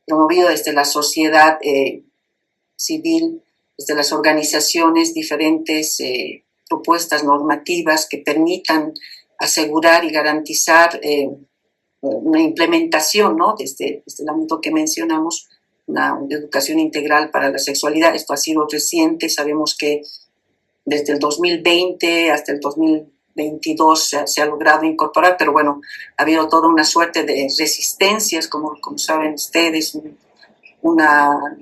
promovido desde la sociedad civil, desde las organizaciones, diferentes propuestas normativas que permitan asegurar y garantizar una implementación, ¿no? Desde el ámbito que mencionamos, una educación integral para la sexualidad. Esto ha sido reciente, sabemos que desde el 2020 hasta el 2022 se ha logrado incorporar, pero bueno, ha habido toda una suerte de resistencias, como saben ustedes, una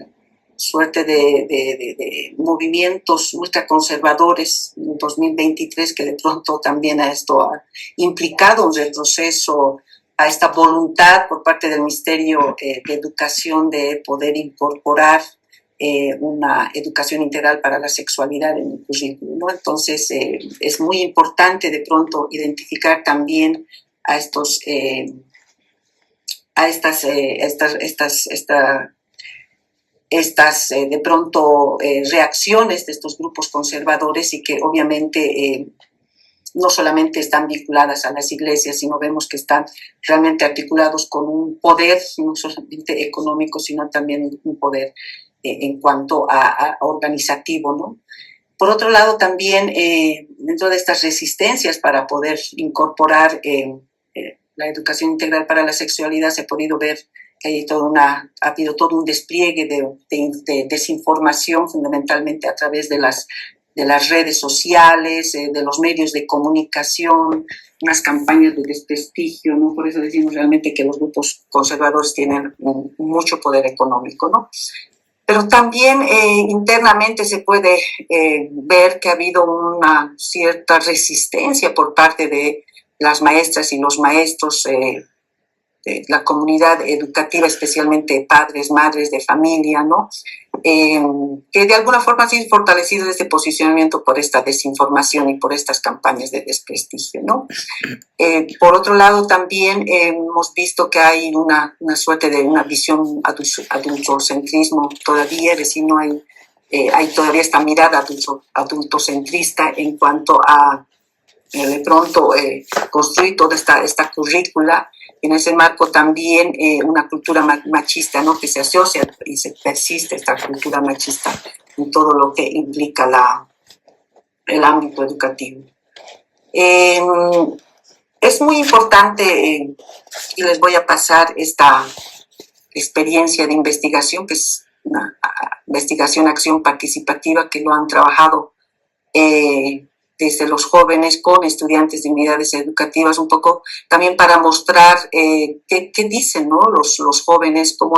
suerte de movimientos ultraconservadores en 2023 que de pronto también esto ha implicado un retroceso a esta voluntad por parte del Ministerio de Educación de poder incorporar una educación integral para la sexualidad en el currículum, ¿no? Entonces, es muy importante de pronto identificar también a estos, de pronto reacciones de estos grupos conservadores y que obviamente no solamente están vinculadas a las iglesias, sino vemos que están realmente articulados con un poder, no solamente económico, sino también un poder en cuanto a organizativo, ¿no? Por otro lado, también dentro de estas resistencias para poder incorporar la educación integral para la sexualidad, se ha podido ver que ha habido todo un despliegue de desinformación, fundamentalmente a través de las redes sociales, de los medios de comunicación, unas campañas de desprestigio, ¿no? Por eso decimos realmente que los grupos conservadores tienen mucho poder económico, ¿no? Pero también internamente se puede ver que ha habido una cierta resistencia por parte de las maestras y los maestros de la comunidad educativa, especialmente padres, madres de familia, ¿no? Que de alguna forma han sido fortalecidos este posicionamiento por esta desinformación y por estas campañas de desprestigio, ¿no? Por otro lado, también hemos visto que hay una suerte de una visión adultocentrismo todavía, es decir, no hay todavía esta mirada adultocentrista en cuanto a de pronto construir toda esta currícula. En ese marco también una cultura machista, ¿no? Que se asocia y se persiste esta cultura machista en todo lo que implica el ámbito educativo. Es muy importante, y les voy a pasar esta experiencia de investigación, que es una investigación acción participativa que lo han trabajado desde los jóvenes con estudiantes de unidades educativas, un poco también para mostrar qué dicen, ¿no? los jóvenes, cómo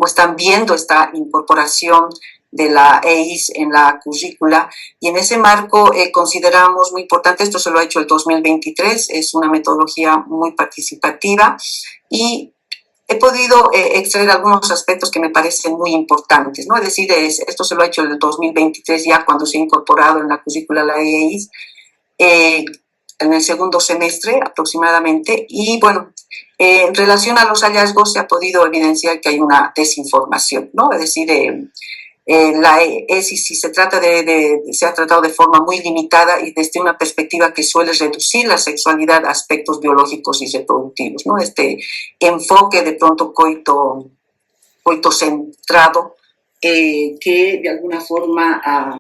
están viendo esta incorporación de la EIS en la currícula. Y en ese marco consideramos muy importante, esto se lo ha hecho el 2023, es una metodología muy participativa y he podido extraer algunos aspectos que me parecen muy importantes, ¿no? Es decir, esto se lo ha hecho en el 2023 ya cuando se ha incorporado en la currícula la EIS, en el segundo semestre aproximadamente, y bueno, en relación a los hallazgos se ha podido evidenciar que hay una desinformación, ¿no? Es decir, la ESI se ha tratado de forma muy limitada y desde una perspectiva que suele reducir la sexualidad a aspectos biológicos y reproductivos, ¿no? Este enfoque de pronto coito-centrado que de alguna forma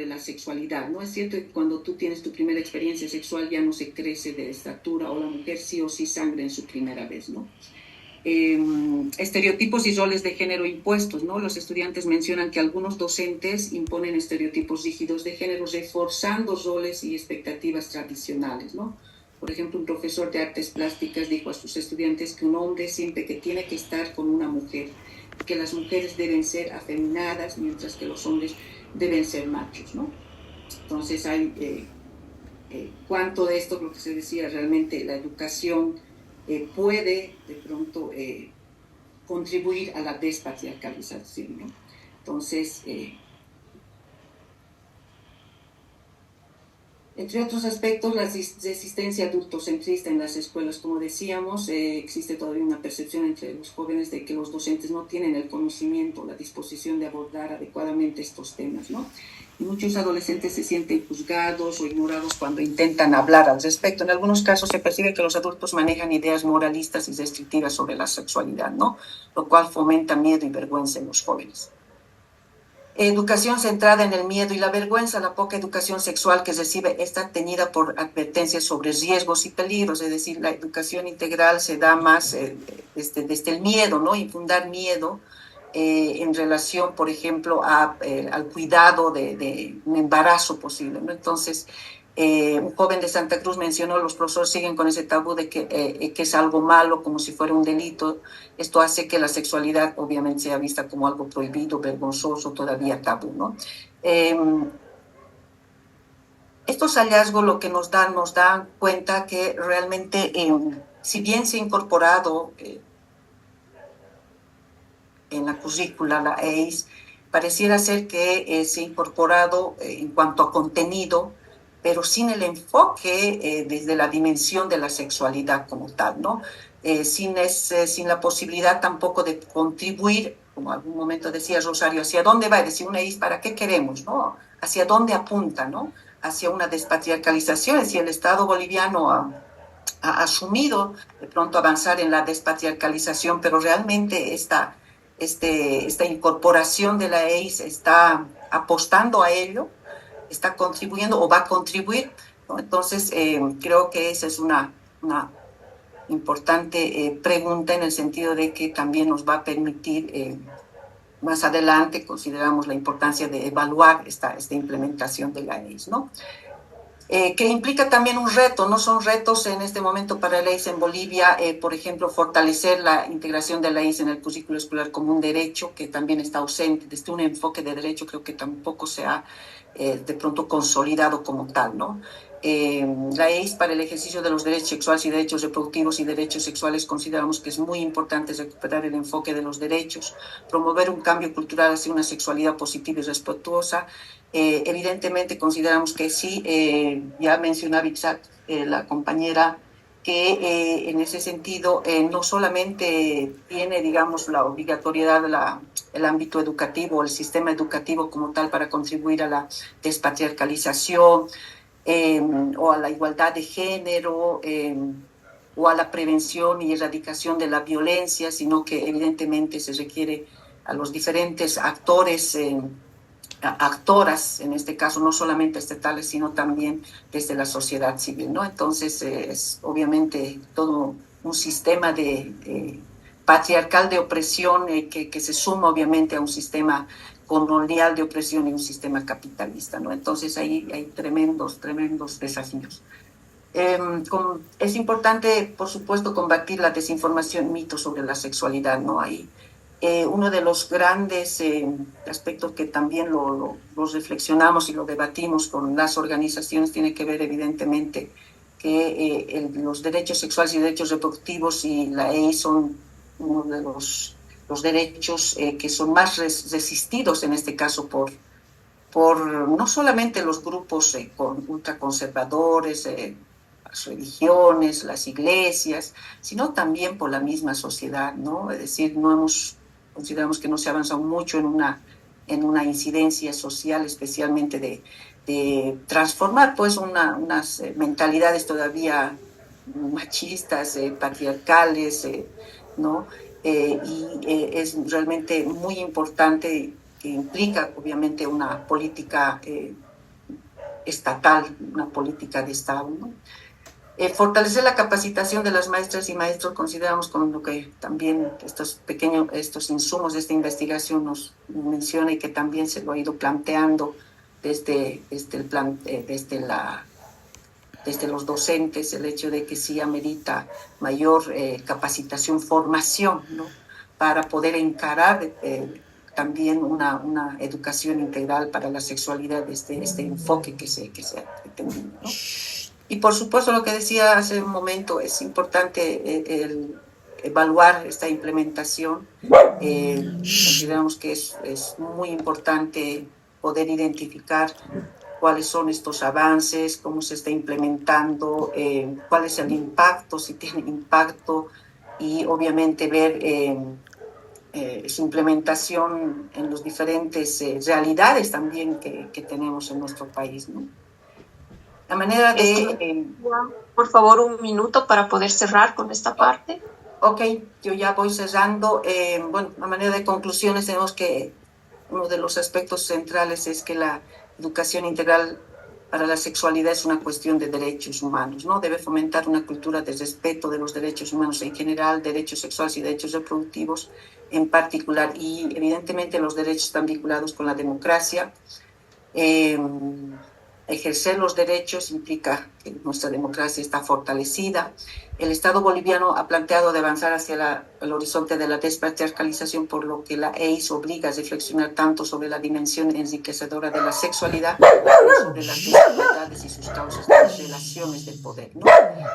la sexualidad, ¿no? Es cierto que cuando tú tienes tu primera experiencia sexual ya no se crece de estatura, o la mujer sí o sí sangra en su primera vez, ¿no? Estereotipos y roles de género impuestos, ¿no? Los estudiantes mencionan que algunos docentes imponen estereotipos rígidos de género, reforzando roles y expectativas tradicionales, ¿no? Por ejemplo, un profesor de artes plásticas dijo a sus estudiantes que un hombre siempre que tiene que estar con una mujer, que las mujeres deben ser afeminadas, mientras que los hombres deben ser machos, ¿no? Entonces hay cuánto de esto, lo que se decía, realmente la educación puede de pronto contribuir a la despatriarcalización, ¿no? Entonces, entre otros aspectos, la resistencia adultocentrista en las escuelas, como decíamos, existe todavía una percepción entre los jóvenes de que los docentes no tienen el conocimiento, la disposición de abordar adecuadamente estos temas, ¿no? Y muchos adolescentes se sienten juzgados o ignorados cuando intentan hablar al respecto. En algunos casos se percibe que los adultos manejan ideas moralistas y restrictivas sobre la sexualidad, ¿no? Lo cual fomenta miedo y vergüenza en los jóvenes. Educación centrada en el miedo y la vergüenza, la poca educación sexual que recibe está teñida por advertencias sobre riesgos y peligros, es decir, la educación integral se da más desde el miedo, ¿no? Infundar miedo en relación, por ejemplo, al cuidado de un embarazo posible, ¿no? Entonces, un joven de Santa Cruz mencionó, los profesores siguen con ese tabú de que es algo malo, como si fuera un delito. Esto hace que la sexualidad obviamente sea vista como algo prohibido, vergonzoso, todavía tabú, ¿no? Estos hallazgos lo que nos dan cuenta que realmente, si bien se ha incorporado en la currícula la EIS, pareciera ser que se ha incorporado en cuanto a contenido, pero sin el enfoque desde la dimensión de la sexualidad como tal, ¿no? Sin la posibilidad tampoco de contribuir, como algún momento decía Rosario, hacia dónde va, es decir, una EIS, ¿para qué queremos, no? Hacia dónde apunta, ¿no? Hacia una despatriarcalización, es decir, el Estado boliviano ha asumido de pronto avanzar en la despatriarcalización, pero realmente esta incorporación de la EIS está apostando a ello, está contribuyendo o va a contribuir, ¿no? Entonces, creo que esa es una importante pregunta en el sentido de que también nos va a permitir más adelante, consideramos la importancia de evaluar esta implementación de la EIS, ¿no? Que implica también un reto, no son retos en este momento para la EIS en Bolivia, por ejemplo, fortalecer la integración de la EIS en el currículo escolar como un derecho que también está ausente, desde un enfoque de derecho creo que tampoco se ha de pronto consolidado como tal, ¿no? La EIS para el ejercicio de los derechos sexuales y derechos reproductivos y derechos sexuales consideramos que es muy importante recuperar el enfoque de los derechos, promover un cambio cultural hacia una sexualidad positiva y respetuosa. Evidentemente consideramos que sí, ya mencionaba Itzat, la compañera, que en ese sentido no solamente tiene, digamos, la obligatoriedad el ámbito educativo, el sistema educativo como tal para contribuir a la despatriarcalización o a la igualdad de género o a la prevención y erradicación de la violencia, sino que evidentemente se requiere a los diferentes actores actoras, en este caso, no solamente estatales, sino también desde la sociedad civil, ¿no? Entonces, es obviamente todo un sistema patriarcal de opresión que se suma obviamente a un sistema colonial de opresión y un sistema capitalista, ¿no? Entonces, ahí hay tremendos desafíos. Es importante, por supuesto, combatir la desinformación, mitos sobre la sexualidad, ¿no? Ahí uno de los grandes aspectos que también los reflexionamos y lo debatimos con las organizaciones tiene que ver evidentemente que los derechos sexuales y derechos reproductivos y la EIS son uno de los derechos que son más resistidos en este caso por no solamente los grupos ultraconservadores, las religiones, las iglesias, sino también por la misma sociedad, ¿no? Es decir, consideramos que no se ha avanzado mucho en una incidencia social, especialmente de transformar pues unas mentalidades todavía machistas, patriarcales, ¿no? Es realmente muy importante que implica obviamente una política estatal, una política de Estado, ¿no? Fortalecer la capacitación de las maestras y maestros, consideramos con lo que también estos insumos de esta investigación nos menciona y que también se lo ha ido planteando desde los docentes, el hecho de que sí amerita mayor capacitación, formación, ¿no? Para poder encarar también una educación integral para la sexualidad, este enfoque que se ha pretendido, ¿no? Y por supuesto, lo que decía hace un momento, es importante el evaluar esta implementación. Consideramos que es muy importante poder identificar cuáles son estos avances, cómo se está implementando, cuál es el impacto, si tiene impacto, y obviamente ver su implementación en las diferentes realidades también que tenemos en nuestro país, ¿no? La manera de... por favor, un minuto para poder cerrar con esta parte. Ok, yo ya voy cerrando. Bueno, a manera de conclusiones tenemos que uno de los aspectos centrales es que la educación integral para la sexualidad es una cuestión de derechos humanos, ¿no? Debe fomentar una cultura de respeto de los derechos humanos en general, derechos sexuales y derechos reproductivos en particular, y evidentemente los derechos están vinculados con la democracia. Ejercer los derechos implica que nuestra democracia está fortalecida. El Estado boliviano ha planteado de avanzar hacia el horizonte de la despatriarcalización, por lo que la EIS obliga a reflexionar tanto sobre la dimensión enriquecedora de la sexualidad como sobre las desigualdades y sus causas de las relaciones del poder, ¿no?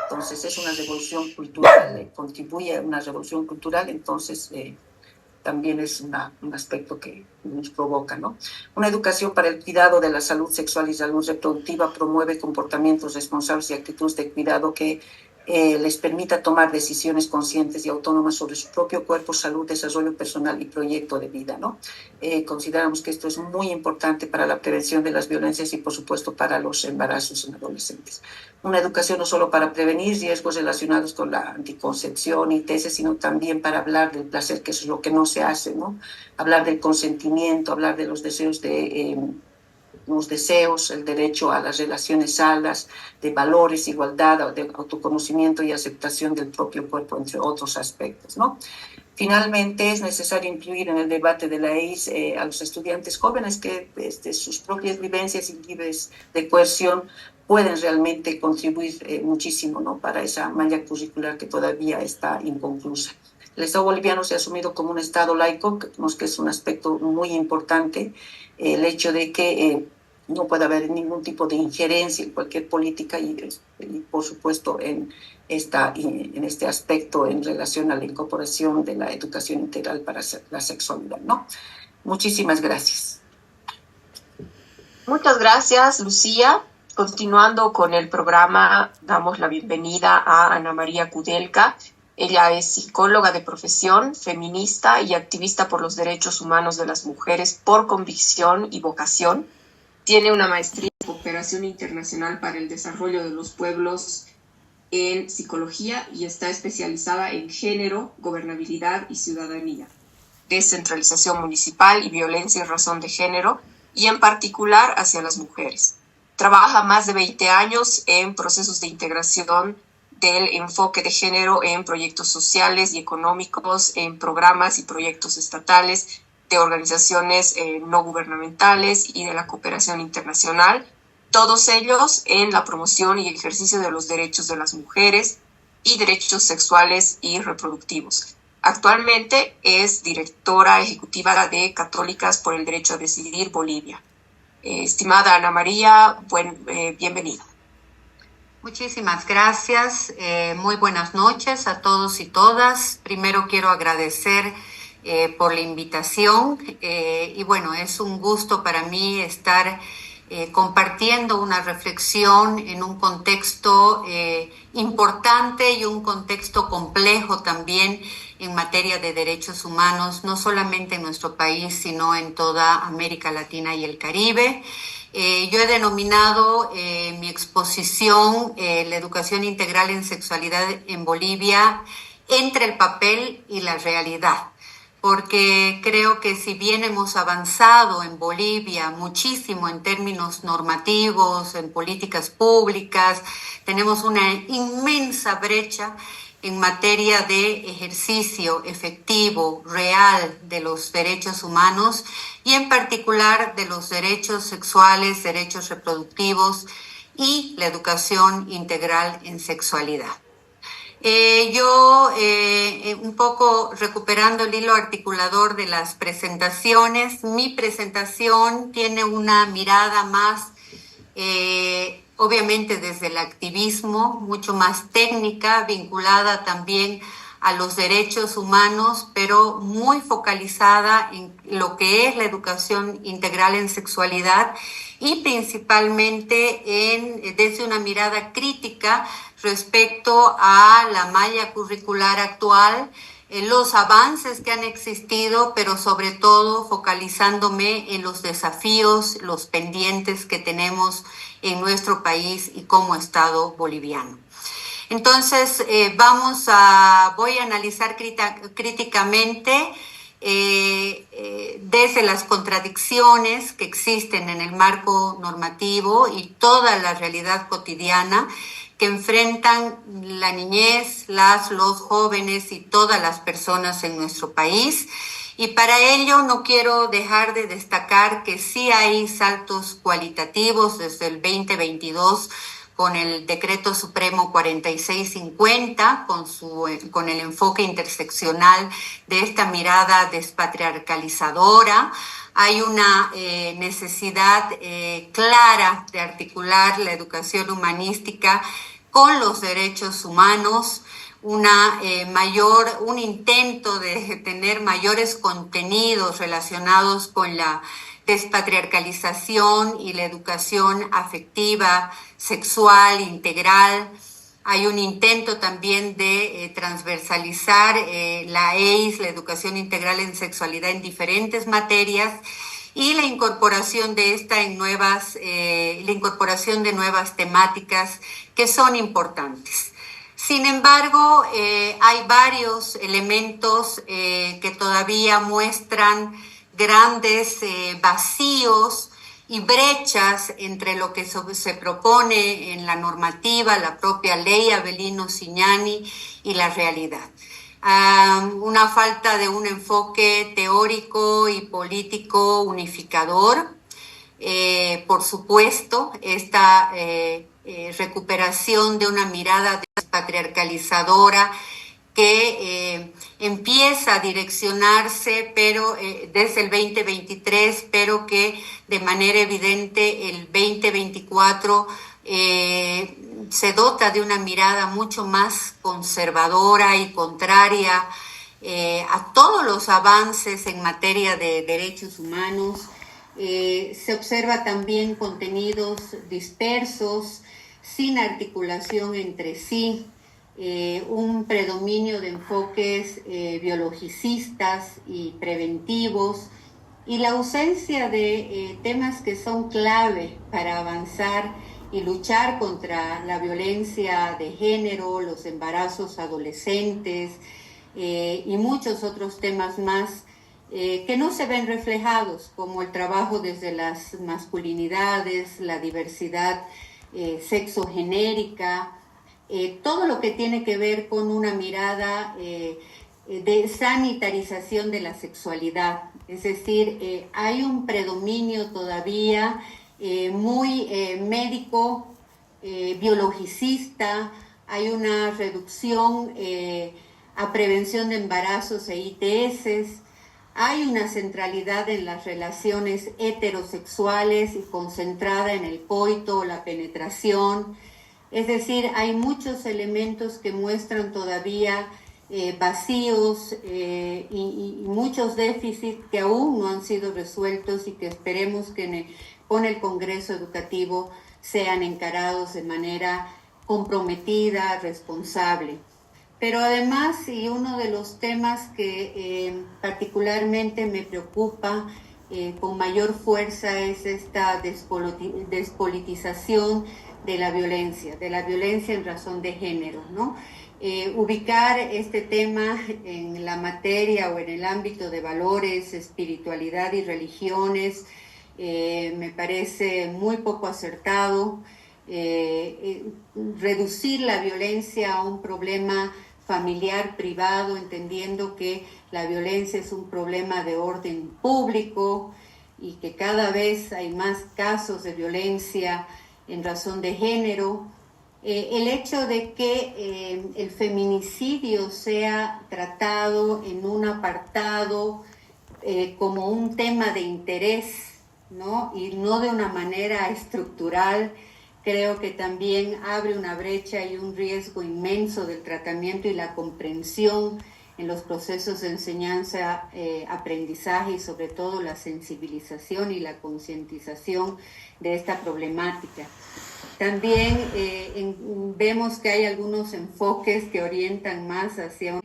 Entonces es una revolución cultural, contribuye a una revolución cultural, entonces también es un aspecto que nos provoca, ¿no? Una educación para el cuidado de la salud sexual y salud reproductiva promueve comportamientos responsables y actitudes de cuidado que les permita tomar decisiones conscientes y autónomas sobre su propio cuerpo, salud, desarrollo personal y proyecto de vida, ¿no? Consideramos que esto es muy importante para la prevención de las violencias y, por supuesto, para los embarazos en adolescentes. Una educación no solo para prevenir riesgos relacionados con la anticoncepción y ITS, sino también para hablar del placer, que eso es lo que no se hace, ¿no? Hablar del consentimiento, hablar de los deseos el derecho a las relaciones sanas, de valores, igualdad, de autoconocimiento y aceptación del propio cuerpo, entre otros aspectos, ¿no? Finalmente, es necesario incluir en el debate de la EIS a los estudiantes jóvenes que desde sus propias vivencias y libres de coerción pueden realmente contribuir muchísimo, ¿no? Para esa malla curricular que todavía está inconclusa. El Estado boliviano se ha asumido como un Estado laico, que creemos que es un aspecto muy importante, el hecho de que no puede haber ningún tipo de injerencia en cualquier política y por supuesto, en este aspecto en relación a la incorporación de la educación integral para la sexualidad, ¿no? Muchísimas gracias. Muchas gracias, Lucía. Continuando con el programa, damos la bienvenida a Ana María Kudelka. Ella es psicóloga de profesión, feminista y activista por los derechos humanos de las mujeres por convicción y vocación. Tiene una maestría en cooperación internacional para el desarrollo de los pueblos en psicología y está especializada en género, gobernabilidad y ciudadanía, descentralización municipal y violencia en razón de género, y en particular hacia las mujeres. Trabaja más de 20 años en procesos de integración del enfoque de género en proyectos sociales y económicos, en programas y proyectos estatales, de organizaciones no gubernamentales y de la cooperación internacional, todos ellos en la promoción y ejercicio de los derechos de las mujeres y derechos sexuales y reproductivos. Actualmente es directora ejecutiva de Católicas por el Derecho a Decidir Bolivia. Estimada Ana María, bienvenida. Muchísimas gracias. Muy buenas noches a todos y todas. Primero quiero agradecer por la invitación y bueno, es un gusto para mí estar compartiendo una reflexión en un contexto importante y un contexto complejo también en materia de derechos humanos, no solamente en nuestro país, sino en toda América Latina y el Caribe. Yo he denominado mi exposición la educación integral en sexualidad en Bolivia entre el papel y la realidad. porque creo que si bien hemos avanzado en Bolivia muchísimo en términos normativos, en políticas públicas, tenemos una inmensa brecha en materia de ejercicio efectivo, real de los derechos humanos y en particular de los derechos sexuales, derechos reproductivos y la educación integral en sexualidad. Un poco recuperando el hilo articulador de las presentaciones, mi presentación tiene una mirada más, obviamente desde el activismo, mucho más técnica, vinculada también a los derechos humanos, pero muy focalizada en lo que es la educación integral en sexualidad y principalmente desde una mirada crítica respecto a la malla curricular actual, los avances que han existido, pero sobre todo focalizándome en los desafíos, los pendientes que tenemos en nuestro país y como Estado boliviano. Entonces, voy a analizar críticamente desde las contradicciones que existen en el marco normativo y toda la realidad cotidiana que enfrentan la niñez, los jóvenes y todas las personas en nuestro país. Y para ello no quiero dejar de destacar que sí hay saltos cualitativos desde el 2022 con el Decreto Supremo 4650, con el enfoque interseccional de esta mirada despatriarcalizadora. Hay una necesidad clara de articular la educación humanística con los derechos humanos, un intento de tener mayores contenidos relacionados con la despatriarcalización y la educación afectiva, sexual, integral. Hay un intento también de transversalizar la EIS, la educación integral en sexualidad, en diferentes materias, y la incorporación de esta la incorporación de nuevas temáticas que son importantes. Sin embargo, hay varios elementos que todavía muestran grandes vacíos y brechas entre lo que se propone en la normativa, la propia ley Avelino Cignani y la realidad. Una falta de un enfoque teórico y político unificador. Por supuesto, esta recuperación de una mirada despatriarcalizadora que empieza a direccionarse pero desde el 2023, pero que de manera evidente el 2024 se dota de una mirada mucho más conservadora y contraria a todos los avances en materia de derechos humanos. Se observa también contenidos dispersos, sin articulación entre sí, un predominio de enfoques biologicistas y preventivos, y la ausencia de temas que son clave para avanzar y luchar contra la violencia de género, los embarazos adolescentes y muchos otros temas más que no se ven reflejados, como el trabajo desde las masculinidades, la diversidad sexogenérica, todo lo que tiene que ver con una mirada de sanitarización de la sexualidad. Es decir, hay un predominio todavía muy médico, biologicista, hay una reducción a prevención de embarazos e ITS, hay una centralidad en las relaciones heterosexuales y concentrada en el coito o la penetración. Es decir, hay muchos elementos que muestran todavía vacíos y muchos déficits que aún no han sido resueltos y que esperemos que con el Congreso Educativo sean encarados de manera comprometida, responsable. Pero además, y uno de los temas que particularmente me preocupa con mayor fuerza es esta despolitización de la violencia en razón de género, ¿no? ubicar este tema en la materia o en el ámbito de valores, espiritualidad y religiones me parece muy poco acertado. Reducir la violencia a un problema familiar privado, entendiendo que la violencia es un problema de orden público y que cada vez hay más casos de violencia en razón de género. El hecho de que el feminicidio sea tratado en un apartado como un tema de interés, ¿no? Y no de una manera estructural, creo que también abre una brecha y un riesgo inmenso del tratamiento y la comprensión en los procesos de enseñanza, aprendizaje y sobre todo la sensibilización y la concientización de esta problemática. También vemos que hay algunos enfoques que orientan más hacia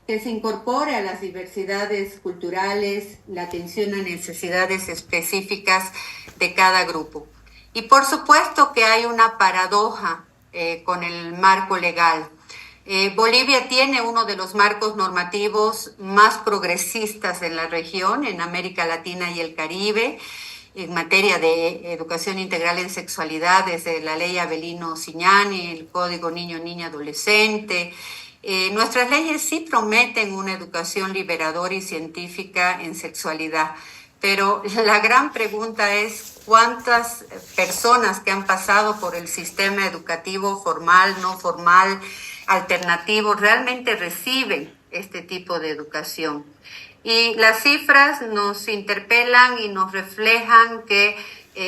que se incorpore a las diversidades culturales, la atención a necesidades específicas de cada grupo. Y por supuesto que hay una paradoja con el marco legal. Bolivia tiene uno de los marcos normativos más progresistas en la región, en América Latina y el Caribe, en materia de educación integral en sexualidad, desde la ley Avelino Ciñani, el Código Niño-Niña Adolescente. Nuestras leyes sí prometen una educación liberadora y científica en sexualidad, pero la gran pregunta es cuántas personas que han pasado por el sistema educativo formal, no formal, alternativo, realmente reciben este tipo de educación. Y las cifras nos interpelan y nos reflejan que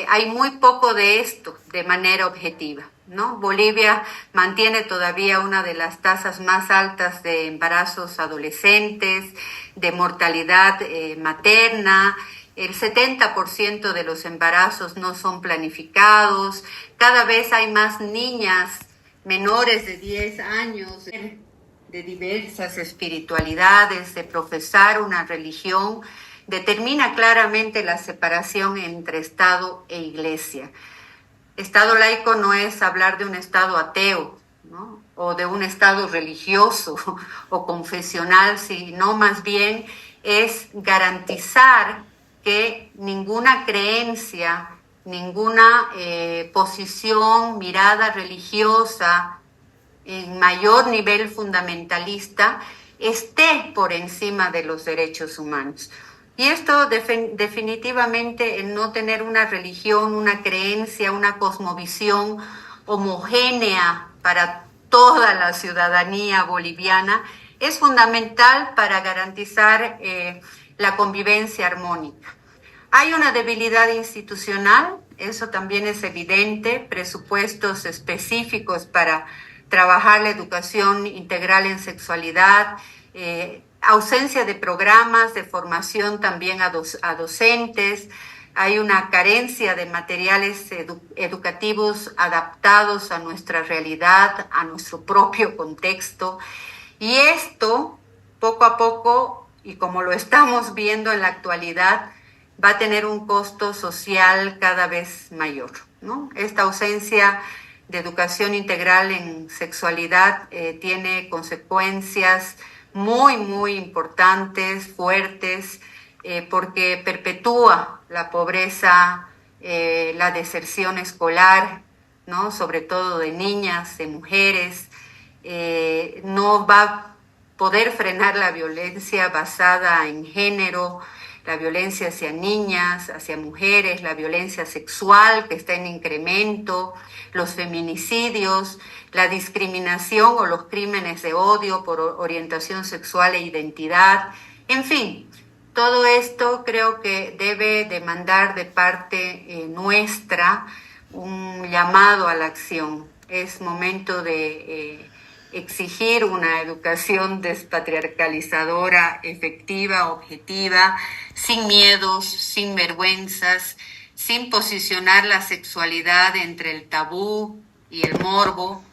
hay muy poco de esto de manera objetiva, ¿no? Bolivia mantiene todavía una de las tasas más altas de embarazos adolescentes, de mortalidad materna. El 70% de los embarazos no son planificados. Cada vez hay más niñas menores de 10 años de diversas espiritualidades, de profesar una religión, determina claramente la separación entre Estado e Iglesia. Estado laico no es hablar de un Estado ateo, ¿no? O de un Estado religioso o confesional, sino más bien es garantizar que ninguna creencia, ninguna posición, mirada religiosa en mayor nivel fundamentalista esté por encima de los derechos humanos. Y esto definitivamente, el no tener una religión, una creencia, una cosmovisión homogénea para toda la ciudadanía boliviana, es fundamental para garantizar la convivencia armónica. Hay una debilidad institucional, eso también es evidente, presupuestos específicos para trabajar la educación integral en sexualidad, ausencia de programas de formación también a docentes, hay una carencia de materiales educativos adaptados a nuestra realidad, a nuestro propio contexto. Y esto, poco a poco, y como lo estamos viendo en la actualidad, va a tener un costo social cada vez mayor, ¿no? Esta ausencia de educación integral en sexualidad tiene consecuencias muy, muy importantes, fuertes, porque perpetúa la pobreza, la deserción escolar, ¿no? Sobre todo de niñas, de mujeres. No va a poder frenar la violencia basada en género, la violencia hacia niñas, hacia mujeres, la violencia sexual que está en incremento, los feminicidios, la discriminación o los crímenes de odio por orientación sexual e identidad. En fin, todo esto creo que debe demandar de parte nuestra un llamado a la acción. Es momento de exigir una educación despatriarcalizadora, efectiva, objetiva, sin miedos, sin vergüenzas, sin posicionar la sexualidad entre el tabú y el morbo,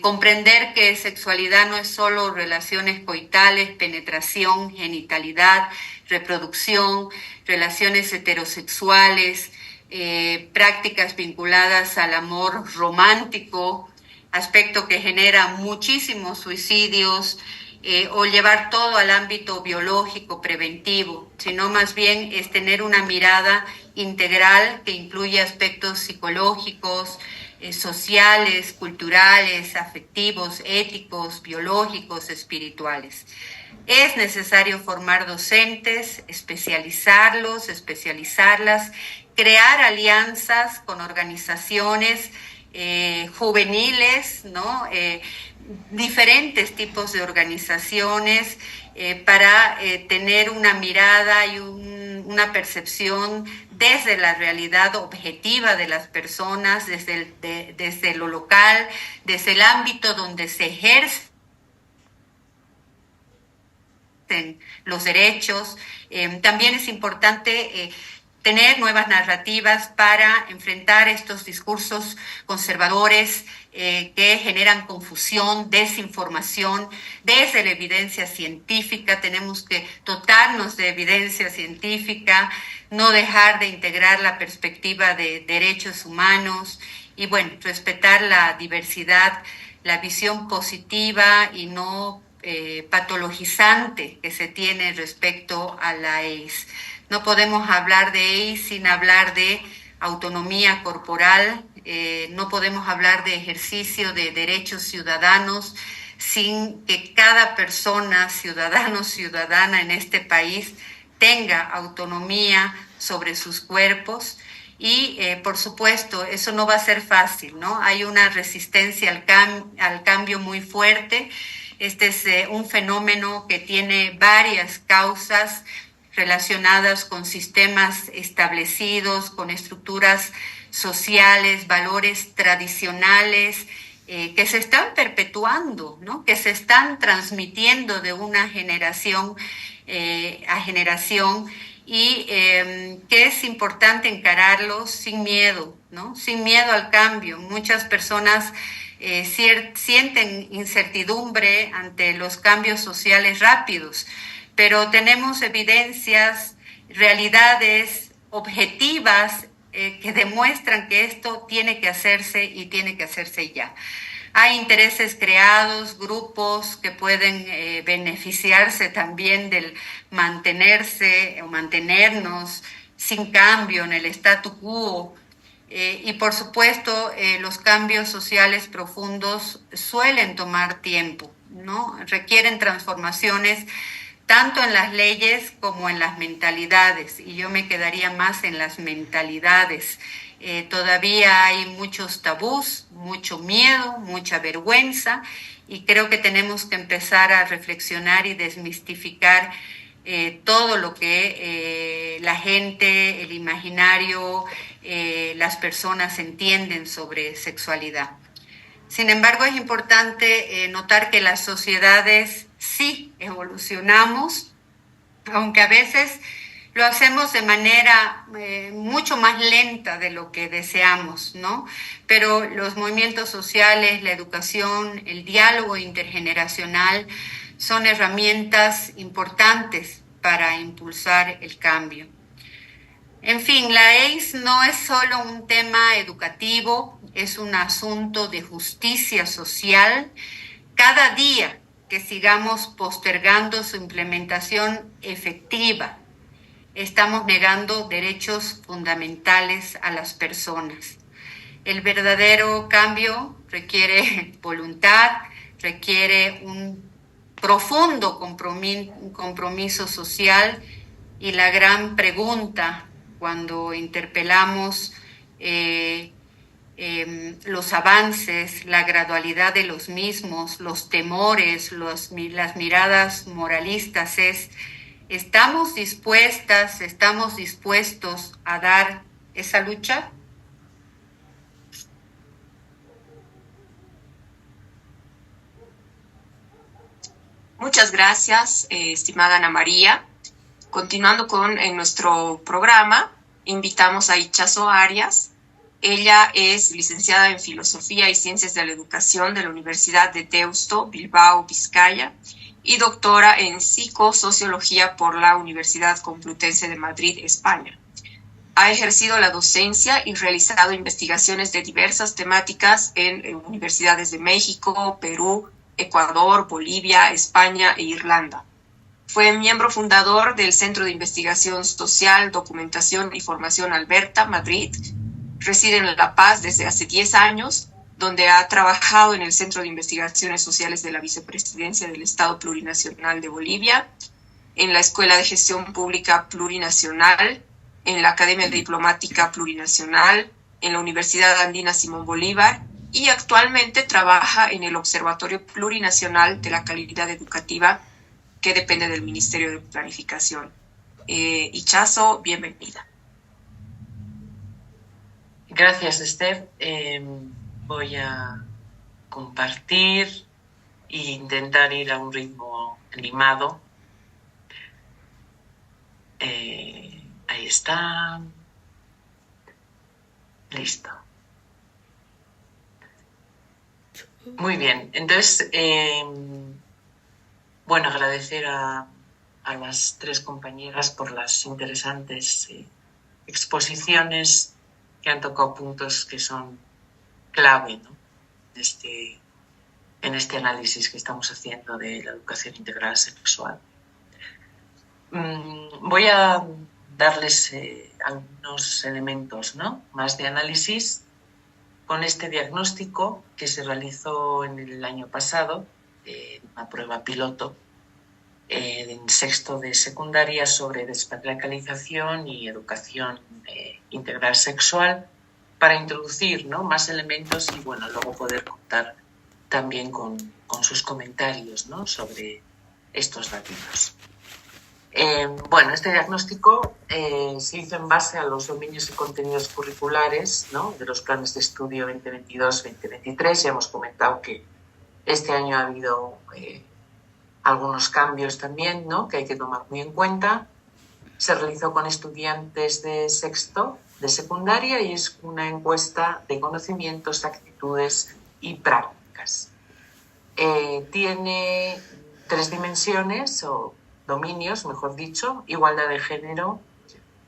comprender que sexualidad no es solo relaciones coitales, penetración, genitalidad, reproducción, relaciones heterosexuales, prácticas vinculadas al amor romántico, aspecto que genera muchísimos suicidios, o llevar todo al ámbito biológico preventivo, sino más bien es tener una mirada integral que incluye aspectos psicológicos, sociales, culturales, afectivos, éticos, biológicos, espirituales. Es necesario formar docentes, especializarlas, crear alianzas con organizaciones juveniles, ¿no? Diferentes tipos de organizaciones para tener una mirada y una percepción desde la realidad objetiva de las personas, desde lo local, desde el ámbito donde se ejercen los derechos. También es importante tener nuevas narrativas para enfrentar estos discursos conservadores que generan confusión, desinformación. Desde la evidencia científica tenemos que dotarnos de evidencia científica, no dejar de integrar la perspectiva de derechos humanos y, bueno, respetar la diversidad, la visión positiva y no patologizante que se tiene respecto a la AIDS. No podemos hablar de AIDS sin hablar de autonomía corporal, no podemos hablar de ejercicio de derechos ciudadanos sin que cada persona, ciudadana en este país, tenga autonomía sobre sus cuerpos. Y, por supuesto, eso no va a ser fácil, ¿no? Hay una resistencia al cambio muy fuerte. Este es un fenómeno que tiene varias causas relacionadas con sistemas establecidos, con estructuras sociales, valores tradicionales que se están perpetuando, ¿no? Que se están transmitiendo de una generación a generación y que es importante encararlos sin miedo, ¿no? Sin miedo al cambio. Muchas personas sienten incertidumbre ante los cambios sociales rápidos, pero tenemos evidencias, realidades objetivas que demuestran que esto tiene que hacerse y tiene que hacerse ya. Hay intereses creados, grupos que pueden beneficiarse también del mantenerse o mantenernos sin cambio en el statu quo. Y por supuesto, los cambios sociales profundos suelen tomar tiempo, ¿no? Requieren transformaciones tanto en las leyes como en las mentalidades, y yo me quedaría más en las mentalidades. Todavía hay muchos tabús, mucho miedo, mucha vergüenza, y creo que tenemos que empezar a reflexionar y desmistificar todo lo que la gente, el imaginario, las personas entienden sobre sexualidad. Sin embargo, es importante notar que las sociedades sí evolucionamos, aunque a veces lo hacemos de manera mucho más lenta de lo que deseamos, ¿no? Pero los movimientos sociales, la educación, el diálogo intergeneracional son herramientas importantes para impulsar el cambio. En fin, la AIDS no es solo un tema educativo, es un asunto de justicia social. Cada día que sigamos postergando su implementación efectiva, estamos negando derechos fundamentales a las personas. El verdadero cambio requiere voluntad, requiere un profundo compromiso social, y la gran pregunta cuando interpelamos los avances, la gradualidad de los mismos, los temores, las miradas moralistas es: ¿estamos dispuestos a dar esa lucha? Muchas gracias, estimada Ana María. Continuando con nuestro programa, invitamos a Itxaso Arias. Ella es licenciada en Filosofía y Ciencias de la Educación de la Universidad de Deusto, Bilbao, Vizcaya, y doctora en Psicosociología por la Universidad Complutense de Madrid, España. Ha ejercido la docencia y realizado investigaciones de diversas temáticas en universidades de México, Perú, Ecuador, Bolivia, España e Irlanda. Fue miembro fundador del Centro de Investigación Social, Documentación y Formación Alberta, Madrid. Reside en La Paz desde hace 10 años, donde ha trabajado en el Centro de Investigaciones Sociales de la Vicepresidencia del Estado Plurinacional de Bolivia, en la Escuela de Gestión Pública Plurinacional, en la Academia Diplomática Plurinacional, en la Universidad Andina Simón Bolívar, y actualmente trabaja en el Observatorio Plurinacional de la Calidad Educativa, que depende del Ministerio de Planificación. Itxaso, bienvenida. Gracias, Esther. Voy a compartir e intentar ir a un ritmo animado. Ahí está. Listo. Muy bien. Entonces, bueno, agradecer a las tres compañeras por las interesantes exposiciones que han tocado puntos que son clave, ¿no? en este análisis que estamos haciendo de la educación integral sexual. Voy a darles algunos elementos, ¿no?, más de análisis con este diagnóstico que se realizó en el año pasado, una prueba piloto en sexto de secundaria sobre despatriarcalización y educación integral sexual, para introducir, ¿no?, más elementos y, bueno, luego poder contar también con sus comentarios, ¿no?, sobre estos datos. Bueno, este diagnóstico se hizo en base a los dominios y contenidos curriculares, ¿no?, de los planes de estudio 2022-2023. Ya hemos comentado que este año ha habido algunos cambios también, ¿no?, que hay que tomar muy en cuenta. Se realizó con estudiantes de sexto de secundaria y es una encuesta de conocimientos, actitudes y prácticas. Tiene 3 dimensiones o dominios, mejor dicho: igualdad de género,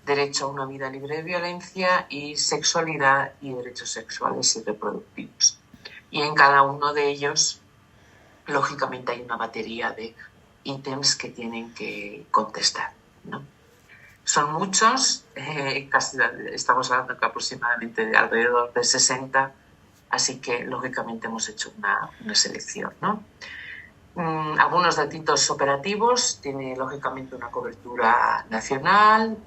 derecho a una vida libre de violencia y sexualidad y derechos sexuales y reproductivos. Y en cada uno de ellos, lógicamente, hay una batería de ítems que tienen que contestar, ¿no? Son muchos, casi estamos hablando que aproximadamente de alrededor de 60, así que lógicamente hemos hecho una selección, ¿no? Algunos datitos operativos: tiene lógicamente una cobertura nacional,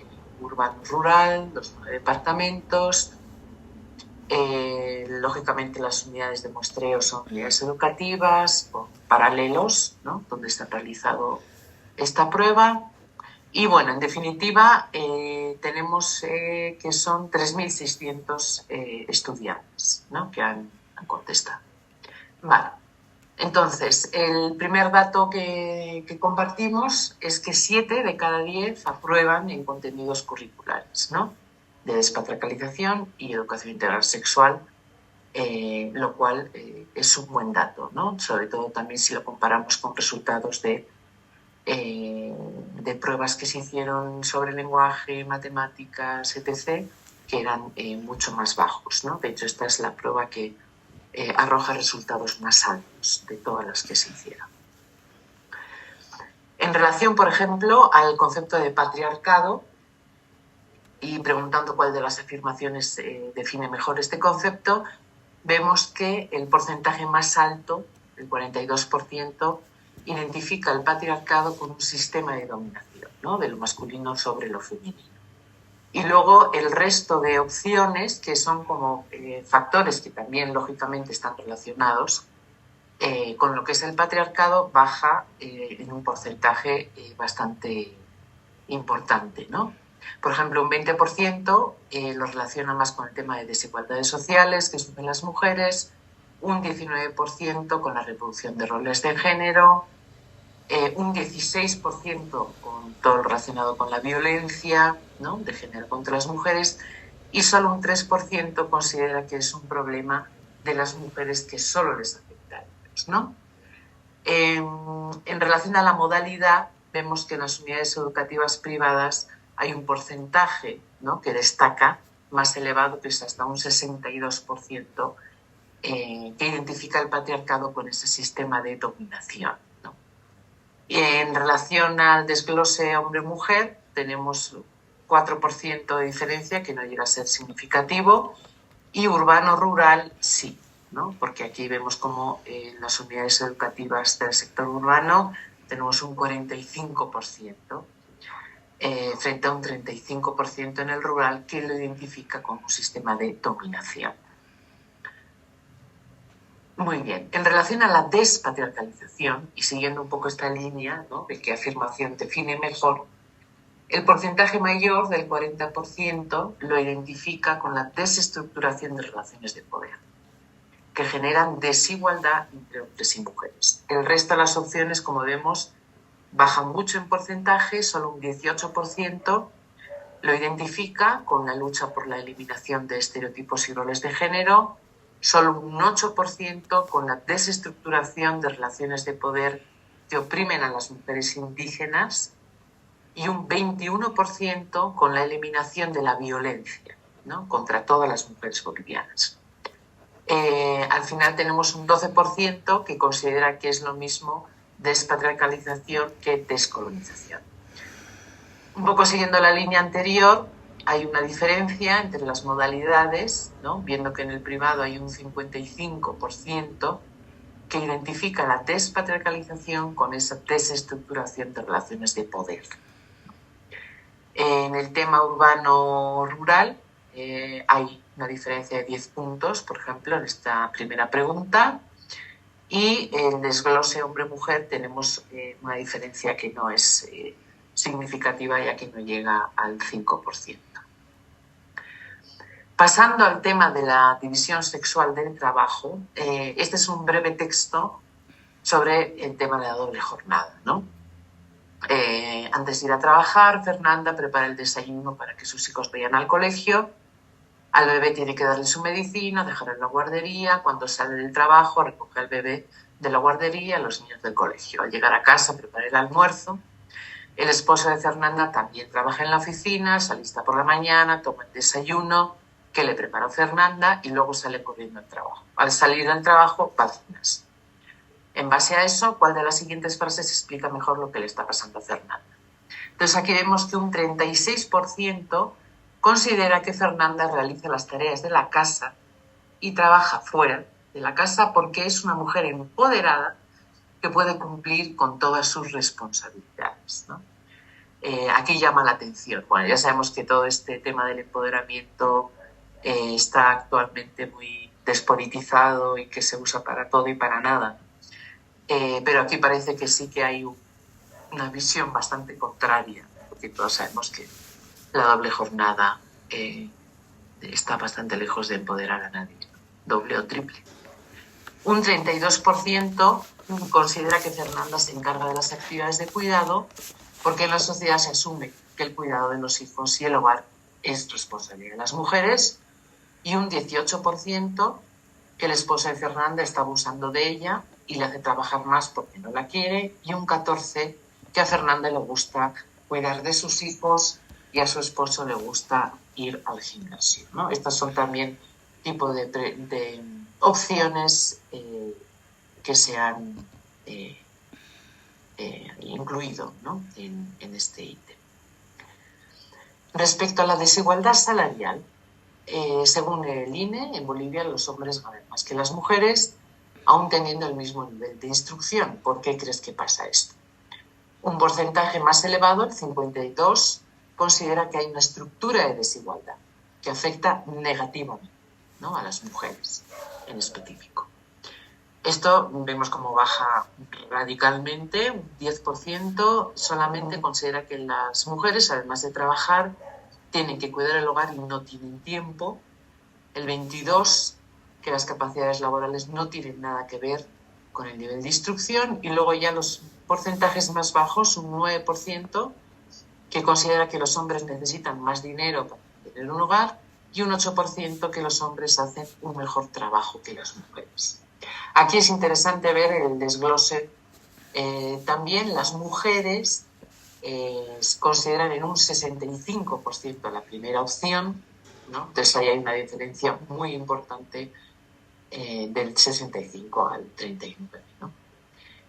urbano-rural, los 9 departamentos. Lógicamente las unidades de muestreo son unidades educativas o paralelos, ¿no?, donde está realizado esta prueba. Y bueno, en definitiva, tenemos que son 3.600 estudiantes, ¿no?, que han contestado. Vale. Entonces, el primer dato que compartimos es que 7 de cada 10 aprueban en contenidos curriculares, ¿no?, de despatriarcalización y educación integral sexual, lo cual es un buen dato, ¿no?, sobre todo también si lo comparamos con resultados de pruebas que se hicieron sobre lenguaje, matemáticas, etc., que eran mucho más bajos, ¿no? De hecho, esta es la prueba que arroja resultados más altos de todas las que se hicieron. En relación, por ejemplo, al concepto de patriarcado, y preguntando cuál de las afirmaciones define mejor este concepto, vemos que el porcentaje más alto, el 42%, identifica el patriarcado como un sistema de dominación, ¿no?, de lo masculino sobre lo femenino. Y luego el resto de opciones, que son como factores que también lógicamente están relacionados con lo que es el patriarcado, baja en un porcentaje bastante importante, ¿no? Por ejemplo, un 20% lo relaciona más con el tema de desigualdades sociales que sufren las mujeres, un 19% con la reproducción de roles de género, un 16% con todo lo relacionado con la violencia, ¿no?, de género contra las mujeres, y solo un 3% considera que es un problema de las mujeres que solo les afecta a ellos, ¿no? En relación a la modalidad, vemos que en las unidades educativas privadas hay un porcentaje, ¿no?, que destaca más elevado, que es hasta un 62%, que identifica el patriarcado con ese sistema de dominación, ¿no? Y en relación al desglose hombre-mujer, tenemos 4% de diferencia, que no llega a ser significativo, y urbano-rural sí, ¿no? Porque aquí vemos como en las unidades educativas del sector urbano tenemos un 45%, frente a un 35% en el rural, que lo identifica como un sistema de dominación. Muy bien, en relación a la despatriarcalización, y siguiendo un poco esta línea, ¿no?, de qué afirmación define mejor, el porcentaje mayor del 40% lo identifica con la desestructuración de relaciones de poder, que generan desigualdad entre hombres y mujeres. El resto de las opciones, como vemos, bajan mucho en porcentaje, solo un 18% lo identifica con la lucha por la eliminación de estereotipos y roles de género, solo un 8% con la desestructuración de relaciones de poder que oprimen a las mujeres indígenas y un 21% con la eliminación de la violencia, ¿no?, contra todas las mujeres bolivianas. Al final tenemos un 12% que considera que es lo mismo despatriarcalización que descolonización. Un poco siguiendo la línea anterior, hay una diferencia entre las modalidades, ¿no?, viendo que en el privado hay un 55% que identifica la despatriarcalización con esa desestructuración de relaciones de poder. En el tema urbano-rural hay una diferencia de 10 puntos, por ejemplo, en esta primera pregunta, y en desglose hombre-mujer tenemos una diferencia que no es significativa, ya que no llega al 5%. Pasando al tema de la división sexual del trabajo, este es un breve texto sobre el tema de la doble jornada, ¿no? Antes de ir a trabajar, Fernanda prepara el desayuno para que sus hijos vayan al colegio. Al bebé tiene que darle su medicina, dejarlo en la guardería. Cuando sale del trabajo, recoge al bebé de la guardería a los niños del colegio. Al llegar a casa, prepara el almuerzo. El esposo de Fernanda también trabaja en la oficina, se alista por la mañana, toma el desayuno que le preparó Fernanda y luego sale corriendo al trabajo. Al salir del trabajo, va al gimnasio. En base a eso, ¿cuál de las siguientes frases explica mejor lo que le está pasando a Fernanda? Entonces aquí vemos que un 36% considera que Fernanda realiza las tareas de la casa y trabaja fuera de la casa porque es una mujer empoderada que puede cumplir con todas sus responsabilidades, ¿no? Aquí llama la atención. Bueno, ya sabemos que todo este tema del empoderamiento está actualmente muy despolitizado y que se usa para todo y para nada. Pero aquí parece que sí que hay una visión bastante contraria, porque todos sabemos que la doble jornada está bastante lejos de empoderar a nadie, doble o triple. Un 32% considera que Fernanda se encarga de las actividades de cuidado porque en la sociedad se asume que el cuidado de los hijos y el hogar es responsabilidad de las mujeres, y un 18% que el esposo de Fernanda está abusando de ella y le hace trabajar más porque no la quiere, y un 14% que a Fernanda le gusta cuidar de sus hijos y a su esposo le gusta ir al gimnasio, ¿no? Estas son también tipo de opciones que se han incluido, ¿no?, en este ítem. Respecto a la desigualdad salarial, según el INE, en Bolivia los hombres ganan más que las mujeres, aún teniendo el mismo nivel de instrucción. ¿Por qué crees que pasa esto? Un porcentaje más elevado, el 52%, considera que hay una estructura de desigualdad que afecta negativamente, ¿no?, a las mujeres en específico. Esto vemos como baja radicalmente, un 10% solamente considera que las mujeres, además de trabajar, tienen que cuidar el hogar y no tienen tiempo. El 22%, que las capacidades laborales no tienen nada que ver con el nivel de instrucción. Y luego ya los porcentajes más bajos, un 9%, que considera que los hombres necesitan más dinero para tener un hogar, y un 8% que los hombres hacen un mejor trabajo que las mujeres. Aquí es interesante ver el desglose. También las mujeres consideran en un 65% la primera opción, ¿no? Entonces ahí hay una diferencia muy importante del 65 al 39, ¿no?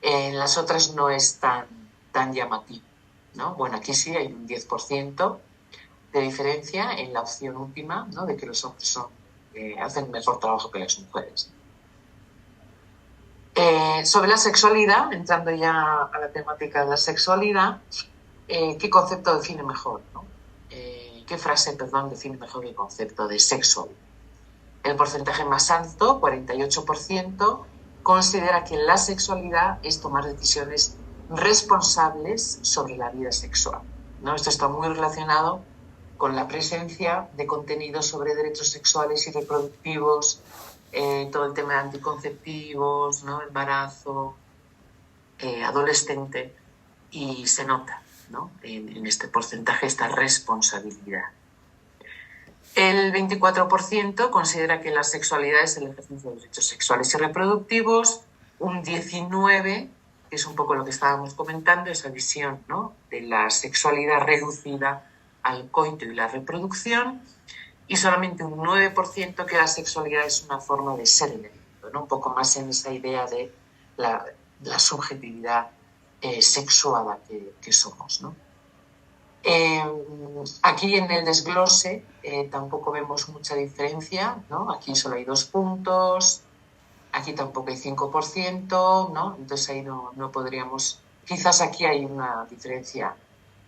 En las otras no es tan llamativo, ¿no? Bueno, aquí sí hay un 10% de diferencia en la opción última, ¿no? De que los hombres hacen mejor trabajo que las mujeres. Sobre la sexualidad, entrando ya a la temática de la sexualidad, ¿qué concepto define mejor, ¿no? ¿Qué frase, define mejor el concepto de sexual? El porcentaje más alto, 48%, considera que la sexualidad es tomar decisiones responsables sobre la vida sexual, ¿no? Esto está muy relacionado con la presencia de contenidos sobre derechos sexuales y reproductivos, todo el tema de anticonceptivos, ¿no? Embarazo, adolescente, y se nota, ¿no? en este porcentaje esta responsabilidad. El 24% considera que la sexualidad es el ejercicio de derechos sexuales y reproductivos, un 19%, que es un poco lo que estábamos comentando, esa visión, ¿no? De la sexualidad reducida al coito y la reproducción, y solamente un 9% que la sexualidad es una forma de ser en el mundo, ¿no? Un poco más en esa idea de la subjetividad sexuada que somos, ¿no? Aquí en el desglose tampoco vemos mucha diferencia, ¿no? Aquí solo hay 2 puntos, aquí tampoco hay 5%, ¿no? Entonces ahí no podríamos... Quizás aquí hay una diferencia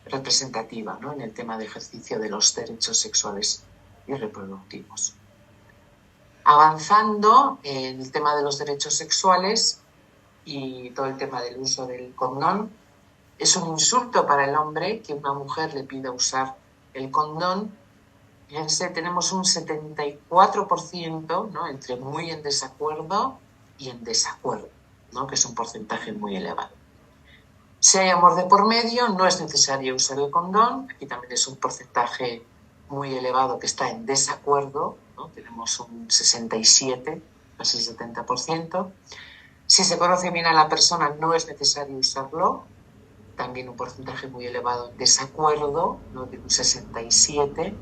representativa, ¿no? En el tema de ejercicio de los derechos sexuales y reproductivos. Avanzando en el tema de los derechos sexuales y todo el tema del uso del condón, es un insulto para el hombre que una mujer le pida usar el condón. Fíjense, tenemos un 74%, ¿no? Entre muy en desacuerdo y en desacuerdo, ¿no? Que es un porcentaje muy elevado. Si hay amor de por medio, no es necesario usar el condón. Aquí también es un porcentaje muy elevado que está en desacuerdo, ¿no? Tenemos un 67, casi 70%. Si se conoce bien a la persona, no es necesario usarlo. También un porcentaje muy elevado en desacuerdo, ¿no? De un 67%.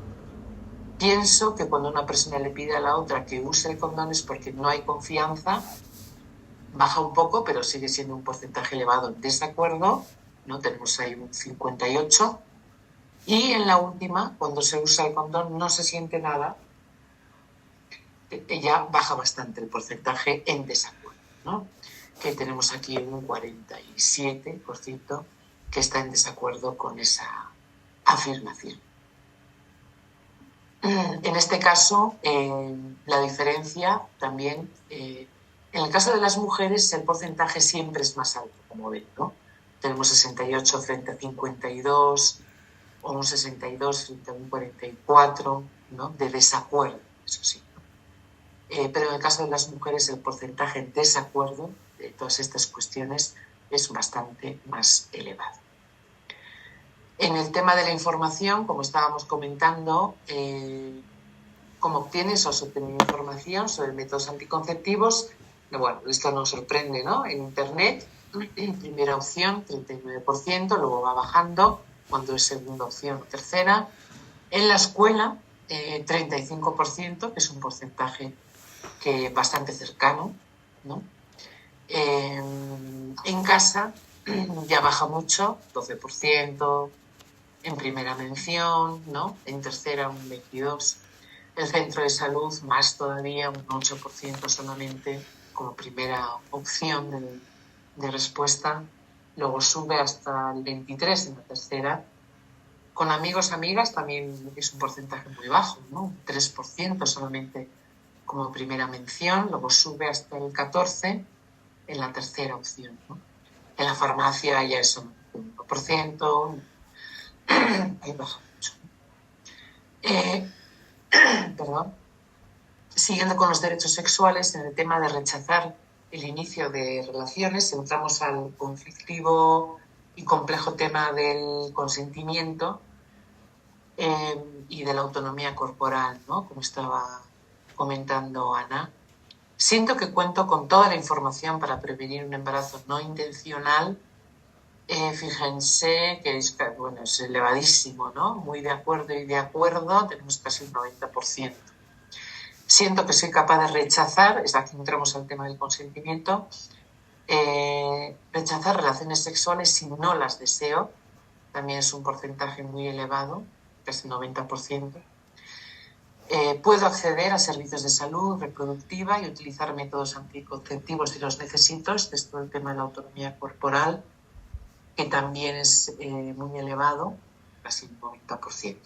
Pienso que cuando una persona le pide a la otra que use el condón es porque no hay confianza. Baja un poco, pero sigue siendo un porcentaje elevado en desacuerdo, ¿no? Tenemos ahí un 58%. Y en la última, cuando se usa el condón, no se siente nada, ya baja bastante el porcentaje en desacuerdo, ¿no? Que tenemos aquí un 47% que está en desacuerdo con esa afirmación. En este caso, la diferencia también, en el caso de las mujeres, el porcentaje siempre es más alto, como ven, ¿no? Tenemos 68 frente a 52, o un 62 frente a un 44, ¿no? De desacuerdo, eso sí. Pero en el caso de las mujeres, el porcentaje de desacuerdo de todas estas cuestiones es bastante más elevado. En el tema de la información, como estábamos comentando, ¿cómo obtienes o se obtiene información sobre métodos anticonceptivos? Bueno, esto nos sorprende, ¿no? En Internet, primera opción, 39%, luego va bajando cuando es segunda opción o tercera. En la escuela, 35%, que es un porcentaje que bastante cercano, ¿no? En casa ya baja mucho, 12%, en primera mención, ¿no? En tercera un 22%, el centro de salud más todavía, un 8% solamente como primera opción de respuesta, luego sube hasta el 23% en la tercera. Con amigos, amigas también es un porcentaje muy bajo, ¿no? Un 3% solamente como primera mención, luego sube hasta el 14% en la tercera opción, ¿no? En la farmacia ya es un 1%, ahí baja mucho. Perdón. Siguiendo con los derechos sexuales, en el tema de rechazar el inicio de relaciones, entramos al conflictivo y complejo tema del consentimiento y de la autonomía corporal, ¿no? Como estaba comentando Ana. Siento que cuento con toda la información para prevenir un embarazo no intencional Fíjense que es elevadísimo, ¿no? Muy de acuerdo y de acuerdo, tenemos casi un 90%. Siento que soy capaz de rechazar, es aquí entramos al tema del consentimiento, rechazar relaciones sexuales si no las deseo, también es un porcentaje muy elevado, casi 90%. Puedo acceder a servicios de salud reproductiva y utilizar métodos anticonceptivos si los necesito. Este es todo el tema de la autonomía corporal, que también es muy elevado, casi un 90%.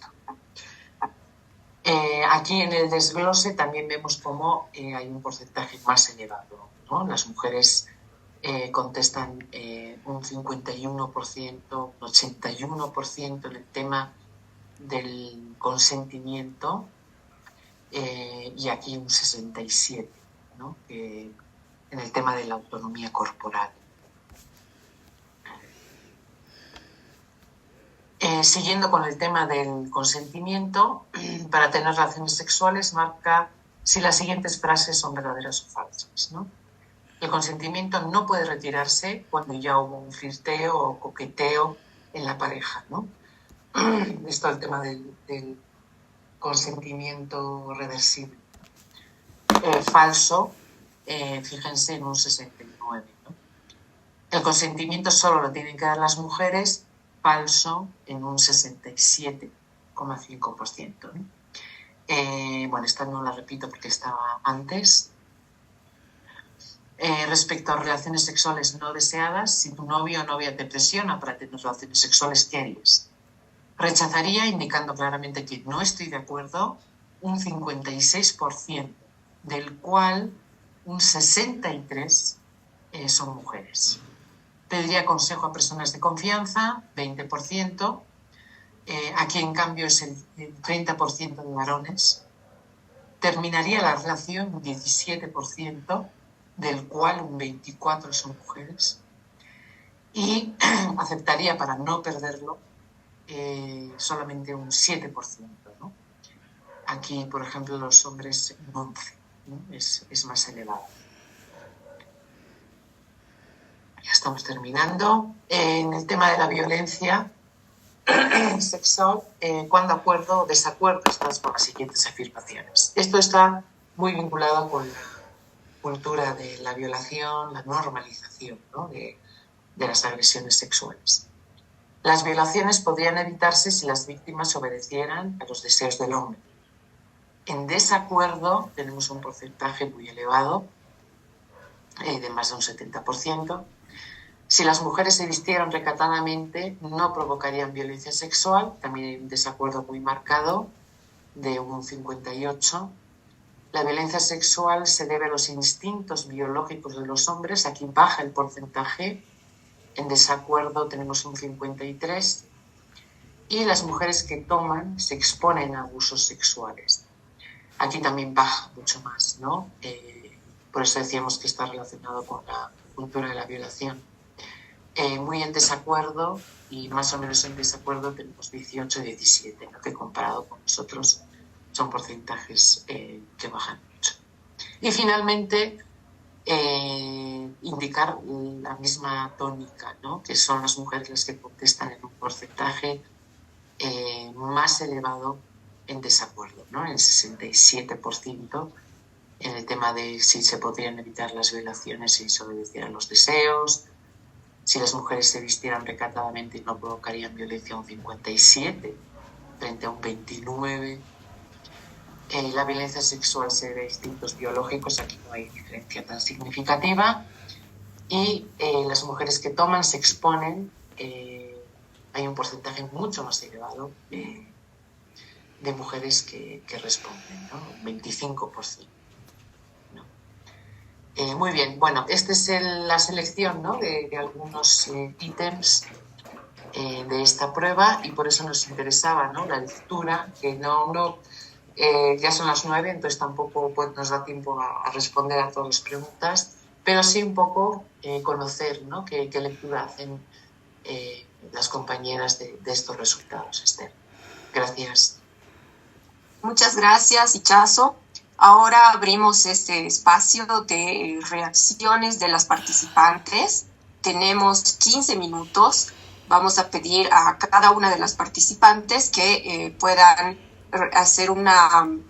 Aquí en el desglose también vemos cómo hay un porcentaje más elevado, ¿no? Las mujeres contestan un 51%, un 81% en el tema del consentimiento y aquí un 67%, ¿no? En el tema de la autonomía corporal. Siguiendo con el tema del consentimiento, para tener relaciones sexuales marca si las siguientes frases son verdaderas o falsas, ¿no? El consentimiento no puede retirarse cuando ya hubo un flirteo o coqueteo en la pareja, ¿no? Esto es el tema del consentimiento reversible. Falso, fíjense, en un 69%, ¿no? El consentimiento solo lo tienen que dar las mujeres, falso en un 67,5%, ¿no? Bueno, esta no la repito porque estaba antes. Respecto a relaciones sexuales no deseadas, si tu novio o novia te presiona para tener relaciones sexuales, ¿qué harías? Rechazaría, indicando claramente que no estoy de acuerdo, un 56%, del cual un 63% son mujeres. Pediría consejo a personas de confianza, 20%. Aquí, en cambio, es el 30% de varones. Terminaría la relación, un 17%, del cual un 24% son mujeres. Y aceptaría, para no perderlo, solamente un 7%, ¿no? Aquí, por ejemplo, los hombres, un 11%, ¿no? Es más elevado. Ya estamos terminando. En el tema de la violencia sexual, cuando acuerdo o desacuerdo estas con las siguientes afirmaciones. Esto está muy vinculado con la cultura de la violación, la normalización, ¿no? de las agresiones sexuales. Las violaciones podrían evitarse si las víctimas obedecieran a los deseos del hombre. En desacuerdo tenemos un porcentaje muy elevado, de más de un 70%. Si las mujeres se vistieran recatadamente, no provocarían violencia sexual. También hay un desacuerdo muy marcado, de un 58%. La violencia sexual se debe a los instintos biológicos de los hombres. Aquí baja el porcentaje. En desacuerdo tenemos un 53%. Y las mujeres que toman se exponen a abusos sexuales. Aquí también baja mucho más, ¿no? Por eso decíamos que está relacionado con la cultura de la violación. Muy en desacuerdo, y más o menos en desacuerdo tenemos 18 y 17, ¿no? Que comparado con nosotros son porcentajes que bajan mucho. Y finalmente, indicar la misma tónica, ¿no? Que son las mujeres las que contestan en un porcentaje más elevado en desacuerdo, ¿no? En 67%, en el tema de si se podrían evitar las violaciones si se obedecieran los deseos, si las mujeres se vistieran recatadamente y no provocarían violencia, un 57% frente a un 29%. La violencia sexual se debe a instintos biológicos, aquí no hay diferencia tan significativa. Y las mujeres que toman se exponen, hay un porcentaje mucho más elevado de mujeres que responden, ¿no? Un 25%. ¿No? Muy bien, bueno, esta es la selección, ¿no? de algunos ítems de esta prueba, y por eso nos interesaba, ¿no? La lectura, que ya son las 9, entonces tampoco nos da tiempo a responder a todas las preguntas, pero sí un poco conocer, ¿no? qué lectura hacen las compañeras de estos resultados, Esther. Gracias. Muchas gracias, Ichazo. Ahora abrimos este espacio de reacciones de las participantes. tenemos 15 minutos. Vamos a pedir a cada una de las participantes que puedan hacer un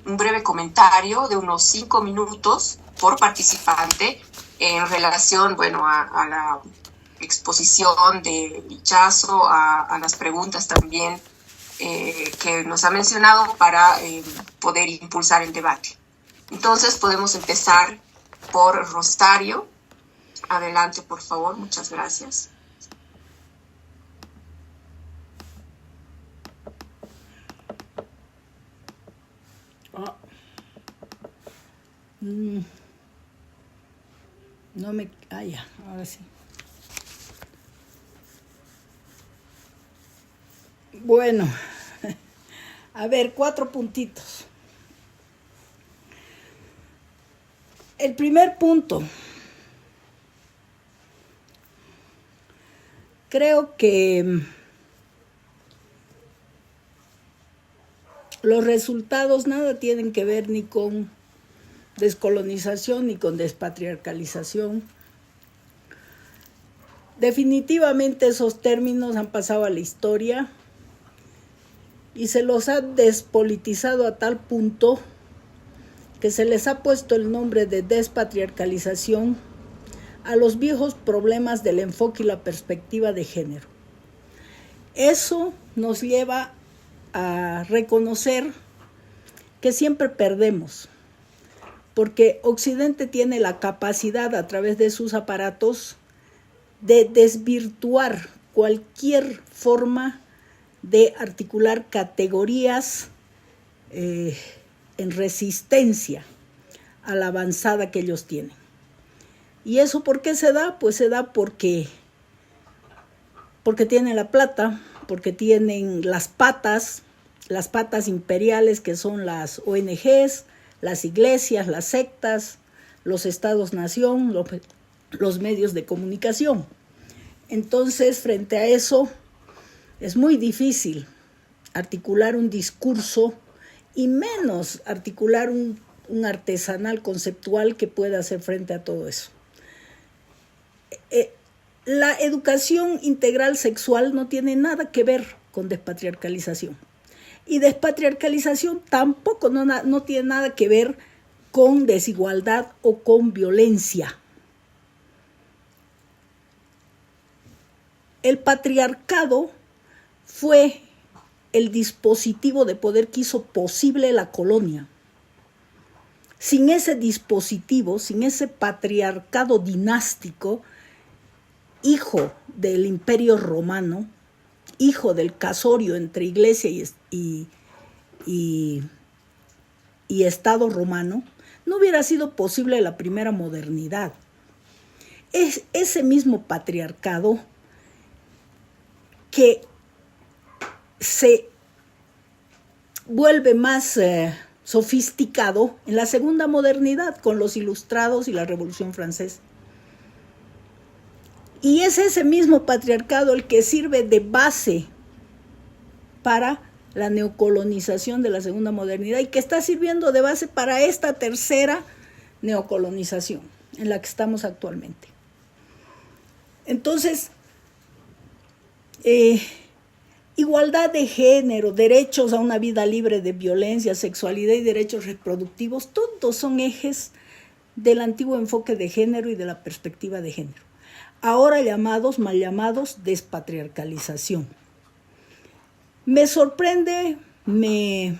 breve comentario de unos 5 minutos por participante en relación, bueno, a la exposición de Ichazo, a las preguntas también que nos ha mencionado para poder impulsar el debate. Entonces podemos empezar por Rosario. Adelante, por favor. Muchas gracias. No me... ya, ahora sí. Bueno, a ver, 4 puntitos. El primer punto. Creo que los resultados nada tienen que ver ni con descolonización ni con despatriarcalización. Definitivamente esos términos han pasado a la historia y se los ha despolitizado a tal punto que se les ha puesto el nombre de despatriarcalización a los viejos problemas del enfoque y la perspectiva de género. Eso nos lleva a reconocer que siempre perdemos, porque Occidente tiene la capacidad a través de sus aparatos de desvirtuar cualquier forma de articular categorías en resistencia a la avanzada que ellos tienen. ¿Y eso por qué se da? Pues se da porque tienen la plata, porque tienen las patas imperiales que son las ONGs, las iglesias, las sectas, los estados-nación, los medios de comunicación. Entonces, frente a eso, es muy difícil articular un discurso y menos articular un artesanal conceptual que pueda hacer frente a todo eso. La educación integral sexual no tiene nada que ver con despatriarcalización. Y despatriarcalización tampoco no tiene nada que ver con desigualdad o con violencia. El patriarcado fue el dispositivo de poder que hizo posible la colonia. Sin ese dispositivo, sin ese patriarcado dinástico, hijo del Imperio Romano, hijo del casorio entre iglesia y Estado romano, no hubiera sido posible la primera modernidad. Es ese mismo patriarcado que se vuelve más sofisticado en la segunda modernidad con los ilustrados y la Revolución Francesa. Y es ese mismo patriarcado el que sirve de base para la neocolonización de la segunda modernidad y que está sirviendo de base para esta tercera neocolonización en la que estamos actualmente. Entonces, igualdad de género, derechos a una vida libre de violencia, sexualidad y derechos reproductivos, todos son ejes del antiguo enfoque de género y de la perspectiva de género. Ahora mal llamados despatriarcalización. Me sorprende, me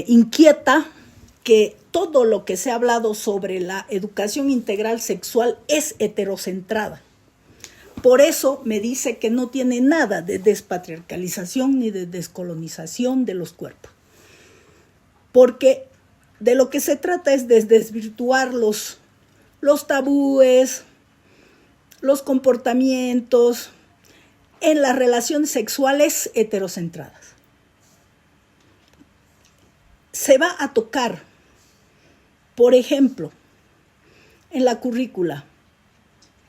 inquieta que todo lo que se ha hablado sobre la educación integral sexual es heterocentrada. Por eso me dice que no tiene nada de despatriarcalización ni de descolonización de los cuerpos. Porque de lo que se trata es de desvirtuar los tabúes, los comportamientos en las relaciones sexuales heterocentradas. Se va a tocar, por ejemplo, en la currícula,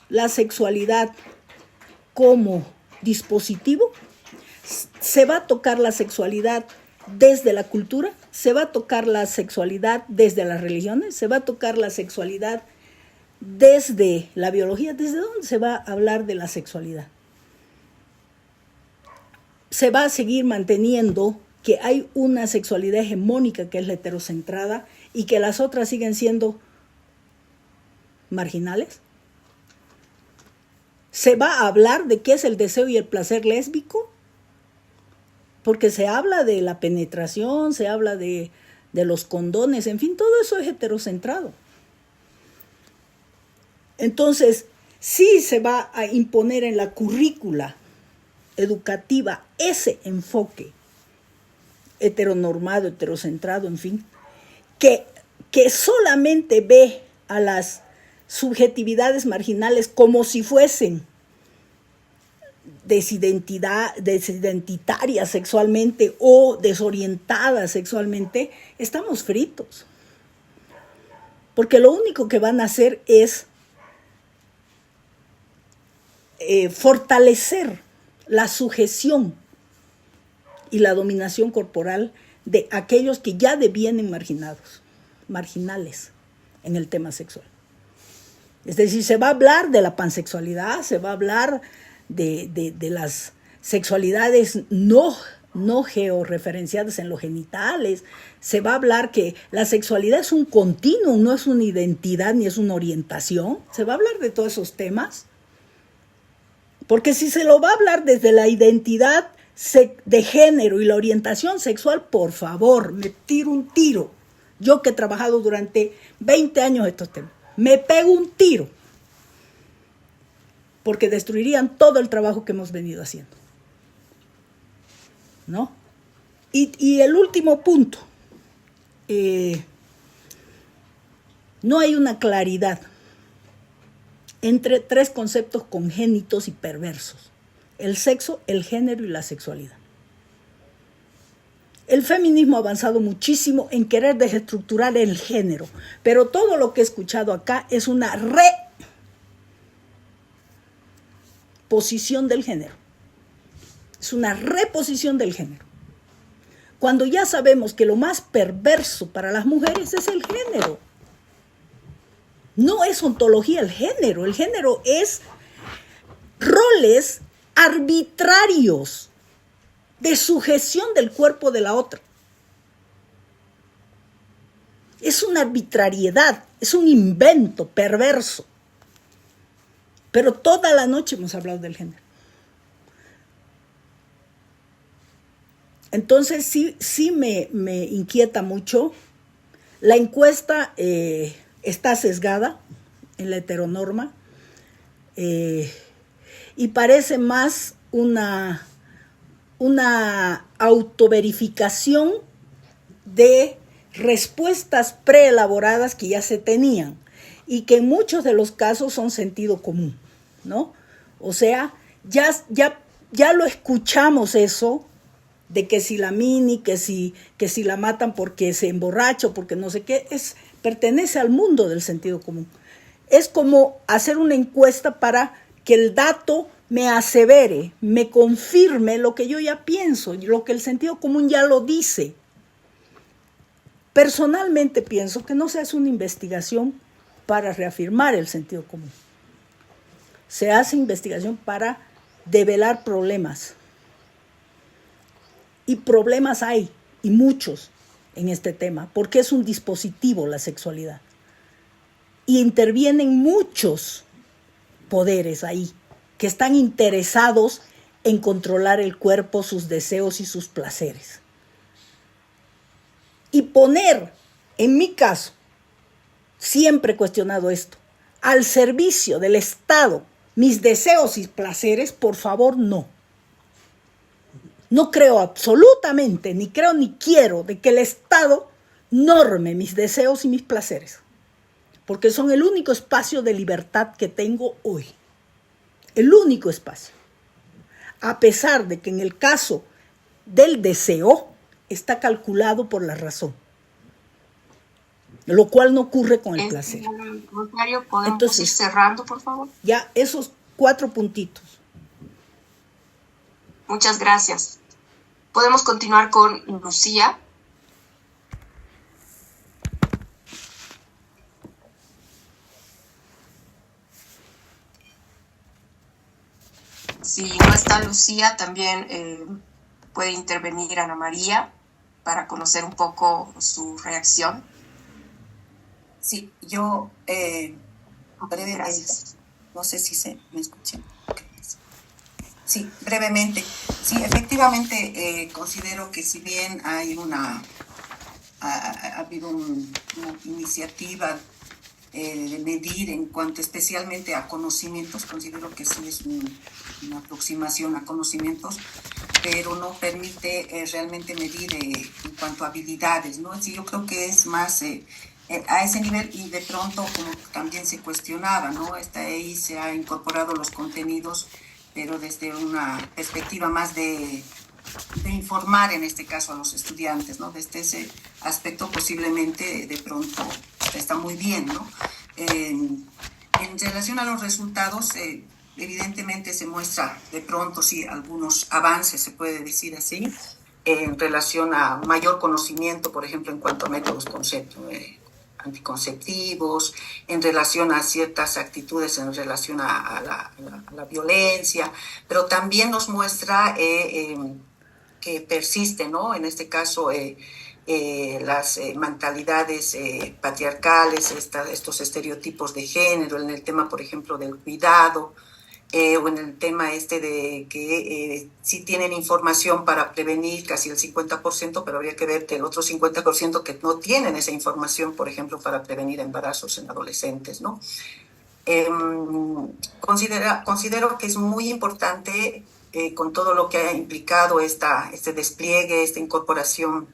la sexualidad como dispositivo, se va a tocar la sexualidad desde la cultura, se va a tocar la sexualidad desde las religiones, se va a tocar la sexualidad desde la biología, ¿desde dónde se va a hablar de la sexualidad? Se va a seguir manteniendo que hay una sexualidad hegemónica que es la heterocentrada y que las otras siguen siendo marginales. ¿Se va a hablar de qué es el deseo y el placer lésbico? Porque se habla de la penetración, se habla de los condones, en fin, todo eso es heterocentrado. Entonces, sí se va a imponer en la currícula educativa ese enfoque heteronormado, heterocentrado, en fin, que solamente ve a las subjetividades marginales como si fuesen desidentitarias sexualmente o desorientadas sexualmente, estamos fritos. Porque lo único que van a hacer es fortalecer la sujeción y la dominación corporal de aquellos que ya devienen marginales en el tema sexual. Es decir, se va a hablar de la pansexualidad, se va a hablar de las sexualidades no georreferenciadas en los genitales, se va a hablar que la sexualidad es un continuum, no es una identidad ni es una orientación, se va a hablar de todos esos temas. Porque si se lo va a hablar desde la identidad de género y la orientación sexual, por favor, me tiro un tiro. Yo que he trabajado durante 20 años estos temas, me pego un tiro. Porque destruirían todo el trabajo que hemos venido haciendo. ¿No? Y el último punto. No hay una claridad entre tres conceptos congénitos y perversos: el sexo, el género y la sexualidad. El feminismo ha avanzado muchísimo en querer desestructurar el género, pero todo lo que he escuchado acá es una reposición del género. Es una reposición del género. Cuando ya sabemos que lo más perverso para las mujeres es el género. No es ontología el género es roles arbitrarios de sujeción del cuerpo de la otra. Es una arbitrariedad, es un invento perverso. Pero toda la noche hemos hablado del género. Entonces sí me inquieta mucho. La encuesta está sesgada en la heteronorma y parece más una autoverificación de respuestas preelaboradas que ya se tenían y que en muchos de los casos son sentido común, ¿no? O sea, ya lo escuchamos eso de que si la mini, que si la matan porque se emborracha, porque no sé qué, pertenece al mundo del sentido común. Es como hacer una encuesta para que el dato me asevere, me confirme lo que yo ya pienso, lo que el sentido común ya lo dice. Personalmente pienso que no se hace una investigación para reafirmar el sentido común. Se hace investigación para develar problemas. Y problemas hay, y muchos, en este tema, porque es un dispositivo la sexualidad. Y intervienen muchos poderes ahí, que están interesados en controlar el cuerpo, sus deseos y sus placeres. Y poner, en mi caso, siempre he cuestionado esto, al servicio del Estado, mis deseos y placeres, por favor, no. No creo absolutamente, ni creo ni quiero de que el Estado norme mis deseos y mis placeres, porque son el único espacio de libertad que tengo hoy. El único espacio. A pesar de que en el caso del deseo está calculado por la razón, lo cual no ocurre con el placer. Rosario, ¿podemos ir cerrando, por favor? Ya esos 4 puntitos. Muchas gracias. Podemos continuar con Lucía. está Lucía, también puede intervenir Ana María para conocer un poco su reacción. Sí, yo brevemente, Gracias. no sé si me escuchan. Sí, brevemente. Sí, efectivamente considero que si bien hay ha habido una iniciativa de medir en cuanto especialmente a conocimientos, considero que sí es una aproximación a conocimientos, pero no permite realmente medir en cuanto a habilidades, ¿no? Sí, yo creo que es más a ese nivel, y de pronto como también se cuestionaba, ¿no? Ahí se ha incorporado los contenidos, pero desde una perspectiva más de informar en este caso a los estudiantes, ¿no? Desde ese aspecto posiblemente de pronto está muy bien, ¿no? En relación a los resultados, evidentemente se muestra de pronto, sí, algunos avances, se puede decir así, en relación a mayor conocimiento, por ejemplo, en cuanto a métodos anticonceptivos, en relación a ciertas actitudes en relación a la violencia, pero también nos muestra que persiste, ¿no? En este caso, las mentalidades patriarcales, estos estereotipos de género, en el tema, por ejemplo, del cuidado, o en el tema de que sí tienen información para prevenir casi el 50%, pero habría que ver que el otro 50% que no tienen esa información, por ejemplo, para prevenir embarazos en adolescentes, ¿no? Considero que es muy importante con todo lo que ha implicado este despliegue, esta incorporación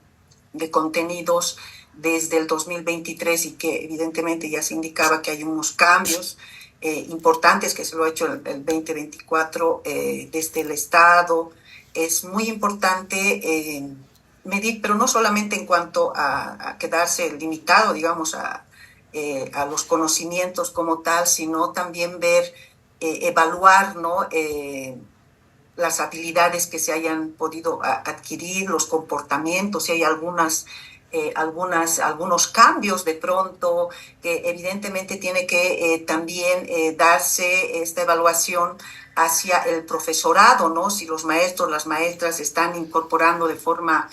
de contenidos desde el 2023 y que evidentemente ya se indicaba que hay unos cambios importantes que se lo ha hecho el 2024 desde el Estado. Es muy importante medir, pero no solamente en cuanto a quedarse limitado, digamos, a los conocimientos como tal, sino también ver, evaluar, ¿no? Las habilidades que se hayan podido adquirir, los comportamientos, si hay algunos cambios de pronto, que evidentemente tiene que también darse esta evaluación hacia el profesorado, ¿no? Si los maestros, las maestras están incorporando de forma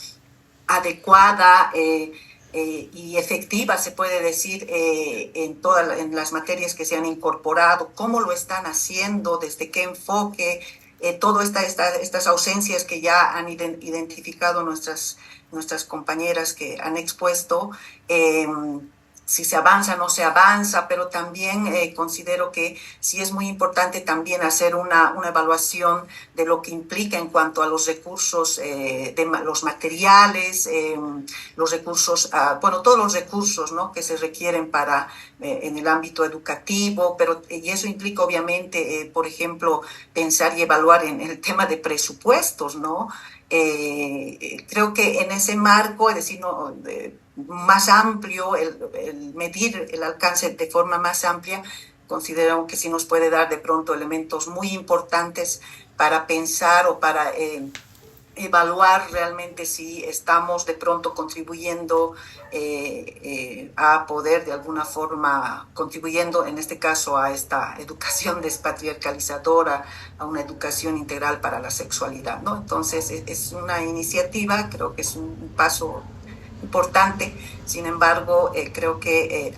adecuada y efectiva, se puede decir, en las materias que se han incorporado, cómo lo están haciendo, desde qué enfoque, todas estas ausencias que ya han identificado nuestras compañeras que han expuesto, si se avanza o no se avanza, pero también considero que sí es muy importante también hacer una evaluación de lo que implica en cuanto a los recursos, los materiales, los recursos, bueno, todos los recursos, ¿no? Que se requieren para en el ámbito educativo, pero y eso implica obviamente, por ejemplo, pensar y evaluar en el tema de presupuestos, ¿no? Creo que en ese marco, es decir, no, más amplio, el medir el alcance de forma más amplia, considero que sí nos puede dar de pronto elementos muy importantes para pensar o para evaluar realmente si estamos de pronto contribuyendo a poder de alguna forma, contribuyendo en este caso a esta educación despatriarcalizadora, a una educación integral para la sexualidad, ¿no? Entonces es una iniciativa, creo que es un paso importante, sin embargo creo que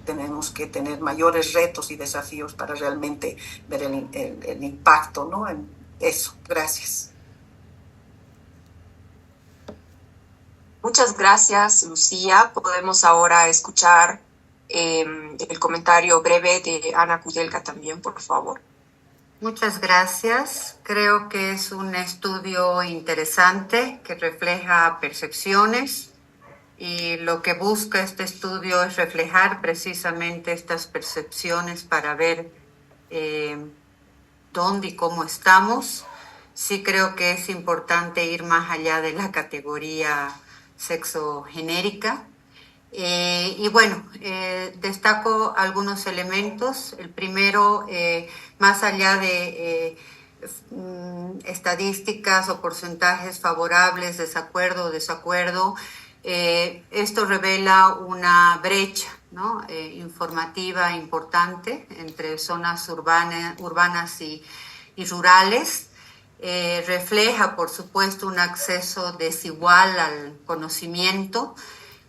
tenemos que tener mayores retos y desafíos para realmente ver el impacto, ¿no? En eso, gracias. Muchas gracias, Lucía. Podemos ahora escuchar el comentario breve de Ana Kudelka también, por favor. Muchas gracias. Creo que es un estudio interesante que refleja percepciones y lo que busca este estudio es reflejar precisamente estas percepciones para ver dónde y cómo estamos. Sí creo que es importante ir más allá de la categoría sexogenérica. Y bueno, destaco algunos elementos. El primero, más allá de estadísticas o porcentajes favorables, desacuerdo o desacuerdo, esto revela una brecha, ¿no? Informativa importante entre zonas urbanas y y rurales. Refleja, por supuesto, un acceso desigual al conocimiento,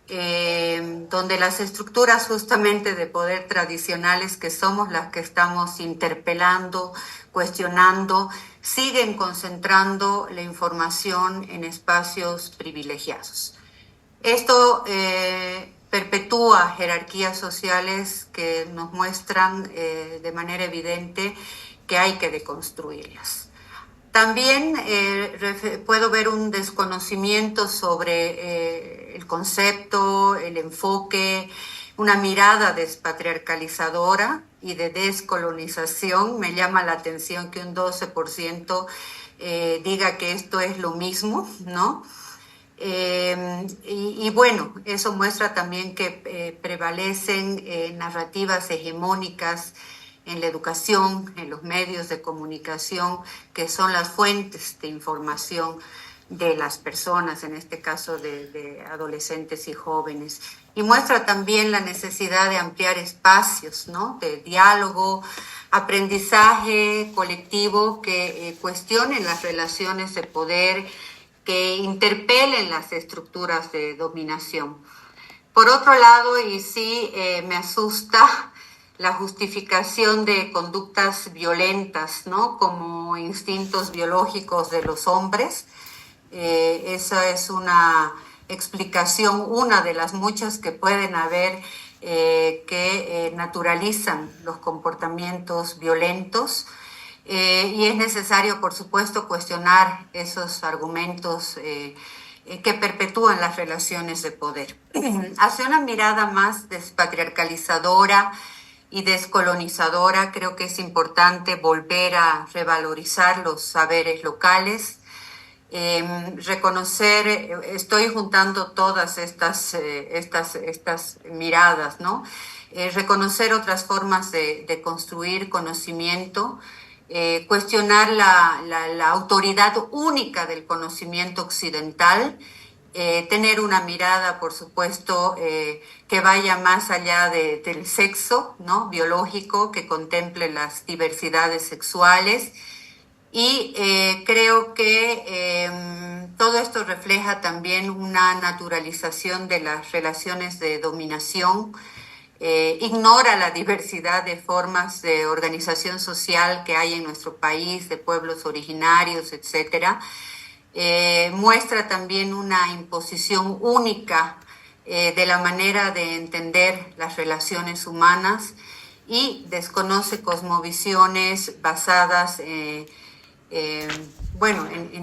donde las estructuras justamente de poder tradicionales, que somos las que estamos interpelando, cuestionando, siguen concentrando la información en espacios privilegiados. Esto perpetúa jerarquías sociales que nos muestran de manera evidente que hay que deconstruirlas. También puedo ver un desconocimiento sobre el concepto, el enfoque, una mirada despatriarcalizadora y de descolonización. Me llama la atención que un 12% diga que esto es lo mismo, ¿no? Y bueno, eso muestra también que prevalecen narrativas hegemónicas en la educación, en los medios de comunicación, que son las fuentes de información de las personas, en este caso de adolescentes y jóvenes. Y muestra también la necesidad de ampliar espacios, ¿no?, de diálogo, aprendizaje colectivo que cuestionen las relaciones de poder, que interpelen las estructuras de dominación. Por otro lado, y sí me asusta la justificación de conductas violentas, ¿no?, como instintos biológicos de los hombres. Esa es una explicación, una de las muchas que pueden haber, que naturalizan los comportamientos violentos. Y es necesario, por supuesto, cuestionar esos argumentos que perpetúan las relaciones de poder. Hacia una mirada más despatriarcalizadora y descolonizadora, creo que es importante volver a revalorizar los saberes locales, reconocer, estoy juntando todas estas miradas, ¿no? Reconocer otras formas de construir conocimiento, cuestionar la autoridad única del conocimiento occidental, tener una mirada, por supuesto, que vaya más allá del sexo, ¿no?, biológico, que contemple las diversidades sexuales. Y creo que todo esto refleja también una naturalización de las relaciones de dominación, ignora la diversidad de formas de organización social que hay en nuestro país, de pueblos originarios, etcétera. Muestra también una imposición única de la manera de entender las relaciones humanas y desconoce cosmovisiones basadas en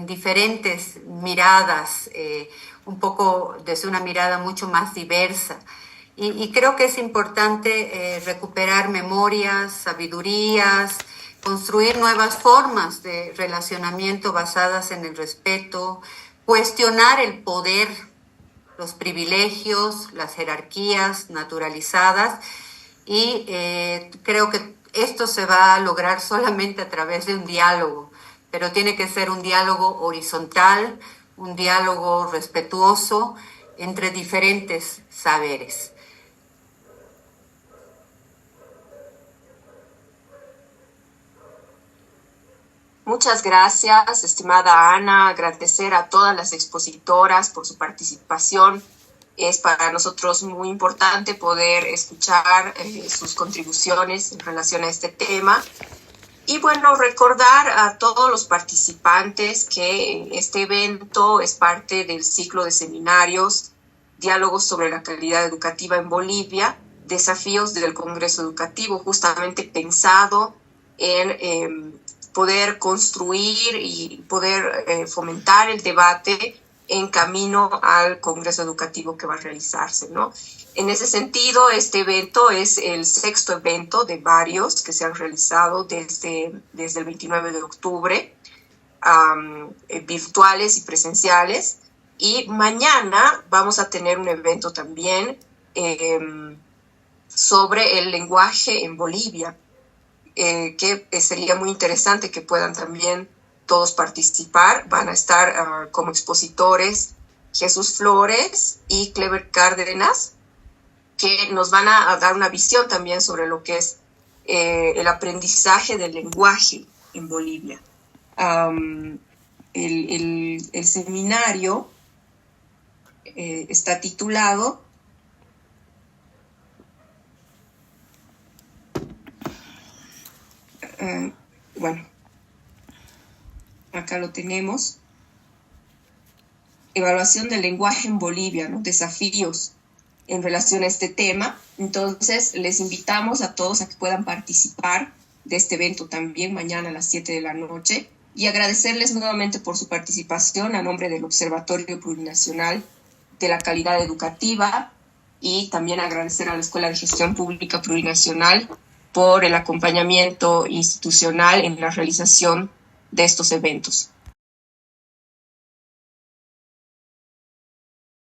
diferentes miradas, un poco desde una mirada mucho más diversa. Y creo que es importante recuperar memorias, sabidurías, construir nuevas formas de relacionamiento basadas en el respeto, cuestionar el poder, los privilegios, las jerarquías naturalizadas, y creo que esto se va a lograr solamente a través de un diálogo, pero tiene que ser un diálogo horizontal, un diálogo respetuoso entre diferentes saberes. Muchas gracias, estimada Ana. Agradecer a todas las expositoras por su participación. Es para nosotros muy importante poder escuchar sus contribuciones en relación a este tema. Y bueno, recordar a todos los participantes que este evento es parte del ciclo de seminarios, diálogos sobre la calidad educativa en Bolivia, desafíos del Congreso Educativo, justamente pensado en poder construir y poder fomentar el debate en camino al Congreso Educativo que va a realizarse, ¿no? En ese sentido, este evento es el 6º evento de varios que se han realizado desde el 29 de octubre, virtuales y presenciales. Y mañana vamos a tener un evento también sobre el lenguaje en Bolivia, que sería muy interesante que puedan también todos participar. Van a estar como expositores Jesús Flores y Clever Cárdenas, que nos van a dar una visión también sobre lo que es el aprendizaje del lenguaje en Bolivia. El seminario está titulado bueno, acá lo tenemos. Evaluación del lenguaje en Bolivia, ¿no? Desafíos en relación a este tema. Entonces, les invitamos a todos a que puedan participar de este evento también mañana a las 7 de la noche y agradecerles nuevamente por su participación a nombre del Observatorio Plurinacional de la Calidad Educativa y también agradecer a la Escuela de Gestión Pública Plurinacional por el acompañamiento institucional en la realización de estos eventos.